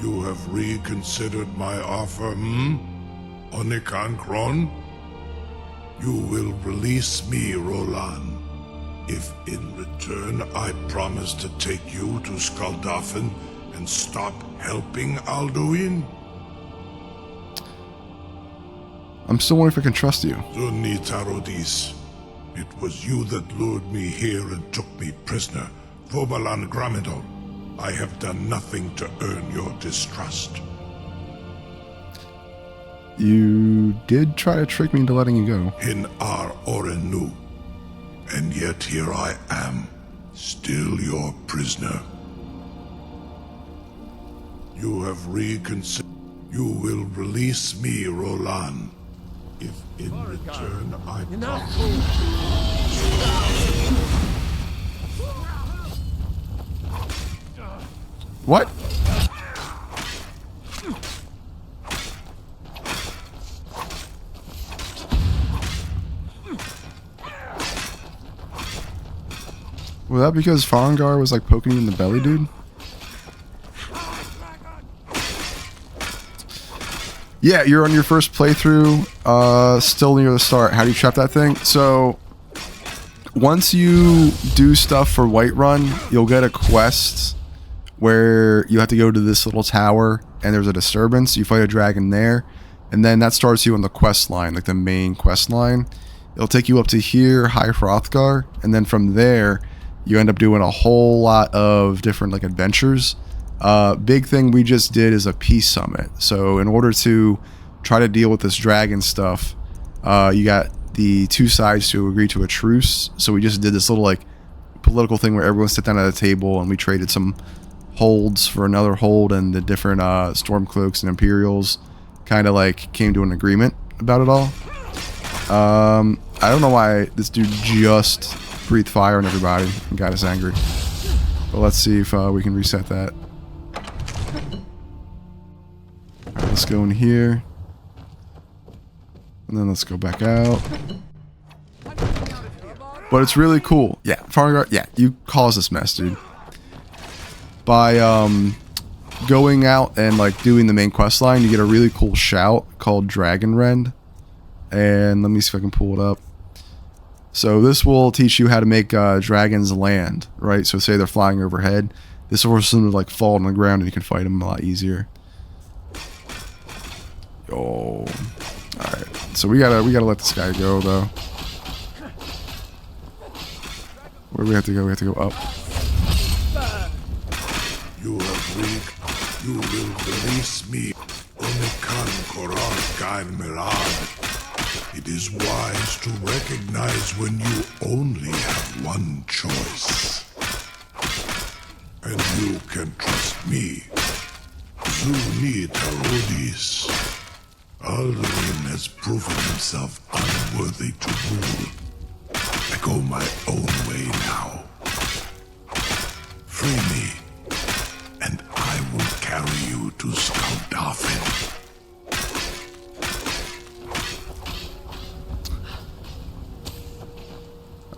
You have reconsidered my offer, Onikan Kron? You will release me, Roland, if in return I promise to take you to Skaldafn and stop helping Alduin? I'm still wondering if I can trust you. Zuni Tarodis, it was you that lured me here and took me prisoner. Vobalan Gramidol, I have done nothing to earn your distrust. You did try to trick me into letting you go. In Ar Orenu. And yet here I am, still your prisoner. You have reconsidered. You will release me, Roland, if in return I What? Was that because Farengar was like poking you in the belly, dude? Yeah, you're on your first playthrough, still near the start. How do you trap that thing? So, once you do stuff for Whiterun, you'll get a quest where you have to go to this little tower, and there's a disturbance. You fight a dragon there, and then that starts you on the quest line, like the main quest line. It'll take you up to here, High Hrothgar, and then from there, you end up doing a whole lot of different like adventures. Big thing we just did is a peace summit. So in order to try to deal with this dragon stuff, you got the two sides to agree to a truce. So we just did this little like political thing where everyone sat down at a table and we traded some holds for another hold, and the different Stormcloaks and Imperials kind of like came to an agreement about it all. I don't know why this dude just breathed fire on everybody and got us angry. But let's see if we can reset that. Alright, let's go in here. And then let's go back out. But it's really cool. Yeah, Farengar, yeah, you caused this mess, dude. By going out and like doing the main quest line, you get a really cool shout called Dragon Rend. And let me see if I can pull it up. So this will teach you how to make dragons land, right? So say they're flying overhead. This will force them to like fall on the ground and you can fight them a lot easier. Yo. Alright. So we gotta let this guy go though. Where do we have to go? We have to go up. You will release me. Onikan Koran Kain Mirad. It is wise to recognize when you only have one choice. And you can trust me. Zuni Tarodis. Alduin has proven himself unworthy to rule. I go my own way now. Free me, and I will carry you to Skaldafin.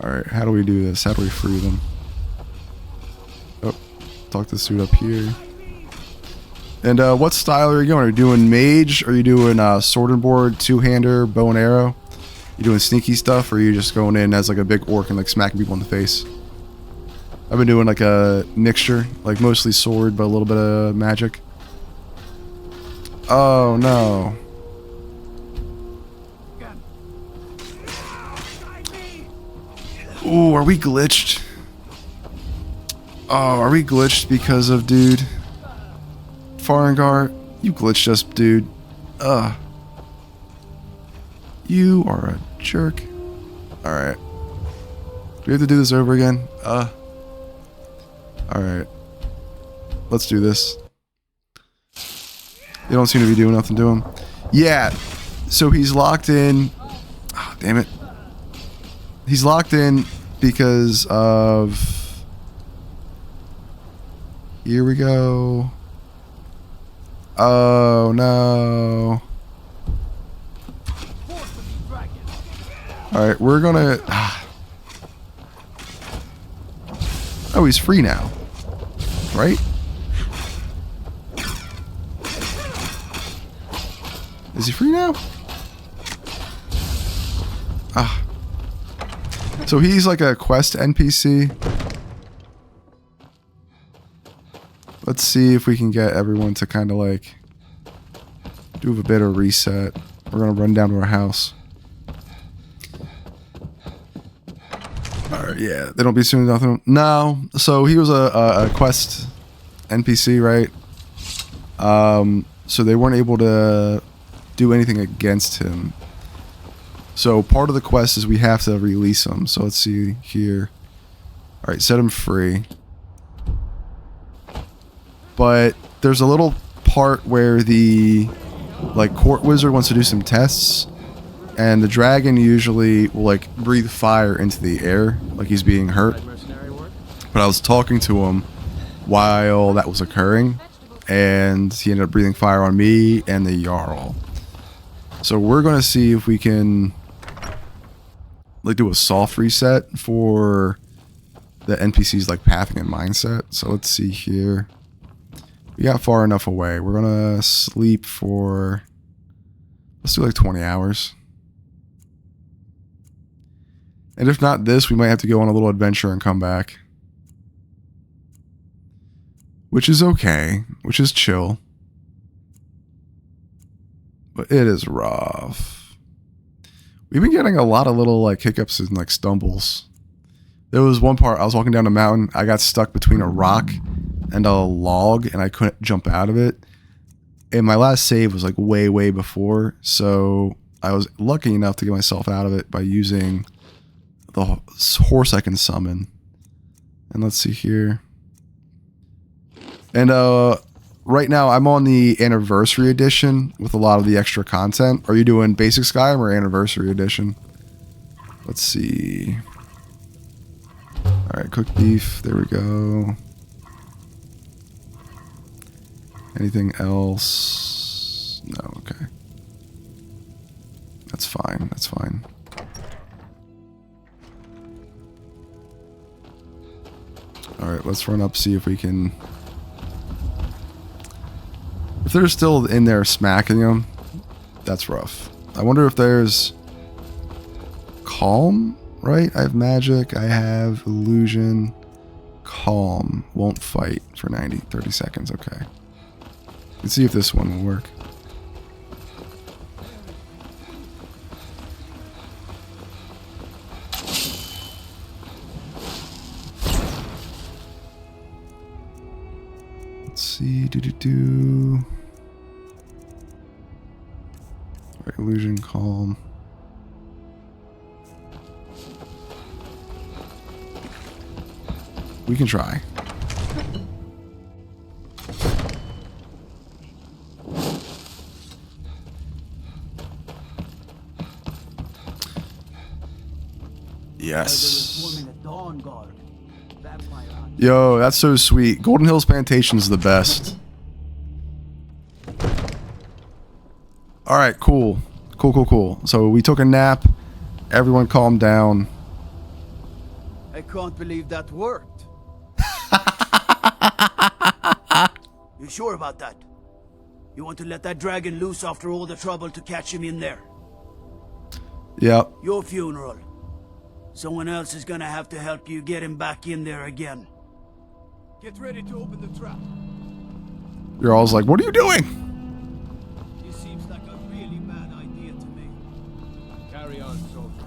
Alright, how do we do this? How do we free them? Oh, talk this dude up here. And what style are you going? Are you doing mage? Are you doing sword and board, two-hander, bow and arrow? You doing sneaky stuff, or are you just going in as like a big orc and like smacking people in the face? I've been doing like a mixture, like mostly sword, but a little bit of magic. Oh no. Ooh, are we glitched? Oh, are we glitched because of dude? Farengar, you glitched us, dude. You are a jerk. Alright. Do we have to do this over again? Alright. Let's do this. They don't seem to be doing nothing to him. Yeah. So he's locked in. Oh, damn it. He's locked in because of... Here we go. Oh, no. Alright, we're gonna... Oh, he's free now. Right? Is he free now? So he's like a quest NPC. Let's see if we can get everyone to kind of like do a bit of reset. We're gonna run down to our house. Alright, yeah, they don't be doing nothing. No, so he was a quest NPC, right? So they weren't able to do anything against him. So part of the quest is we have to release him. So let's see here. Alright, set him free. But there's a little part where the like court wizard wants to do some tests, and the dragon usually will like breathe fire into the air like he's being hurt. But I was talking to him while that was occurring, and he ended up breathing fire on me and the Jarl. So we're gonna see if we can like do a soft reset for the NPC's like pathing and mindset. So let's see here. We got far enough away. We're gonna sleep for, let's do like 20 hours. And if not this, we might have to go on a little adventure and come back. Which is okay. Which is chill. But it is rough. We've been getting a lot of little like hiccups and like stumbles. There was one part, I was walking down a mountain. I got stuck between a rock and a log, and I couldn't jump out of it. And my last save was like way before, so I was lucky enough to get myself out of it by using the horse I can summon. And let's see here. And right now I'm on the anniversary edition with a lot of the extra content. Are you doing basic Skyrim or anniversary edition? Let's see. Alright, cooked beef. There we go. Anything else? No, okay. That's fine, that's fine. Alright, let's run up, see if we can... If they're still in there smacking them, that's rough. I wonder if there's... Calm, right? I have magic, I have illusion. Calm. Won't fight for 30 seconds, okay. Let's see if this one will work. Let's see. illusion, calm. We can try. Yes. Yo, that's so sweet. Golden Hills Plantation's the best. Alright, cool. Cool. So we took a nap. Everyone calmed down. I can't believe that worked. You sure about that? You want to let that dragon loose after all the trouble to catch him in there? Yep. Your funeral. Someone else is gonna have to help you get him back in there again. Get ready to open the trap. You're always like, what are you doing? This seems like a really bad idea to me. Carry on, soldier.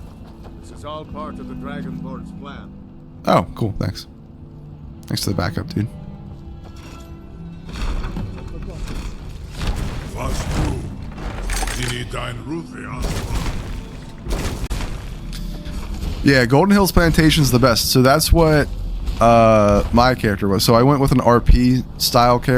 This is all part of the Dragonborn's plan. Oh, cool. Thanks. Thanks for the backup, dude. Was du? Sie need dein Ruthian. Yeah, Golden Hills Plantation's the best. So that's what my character was. So I went with an RP style character.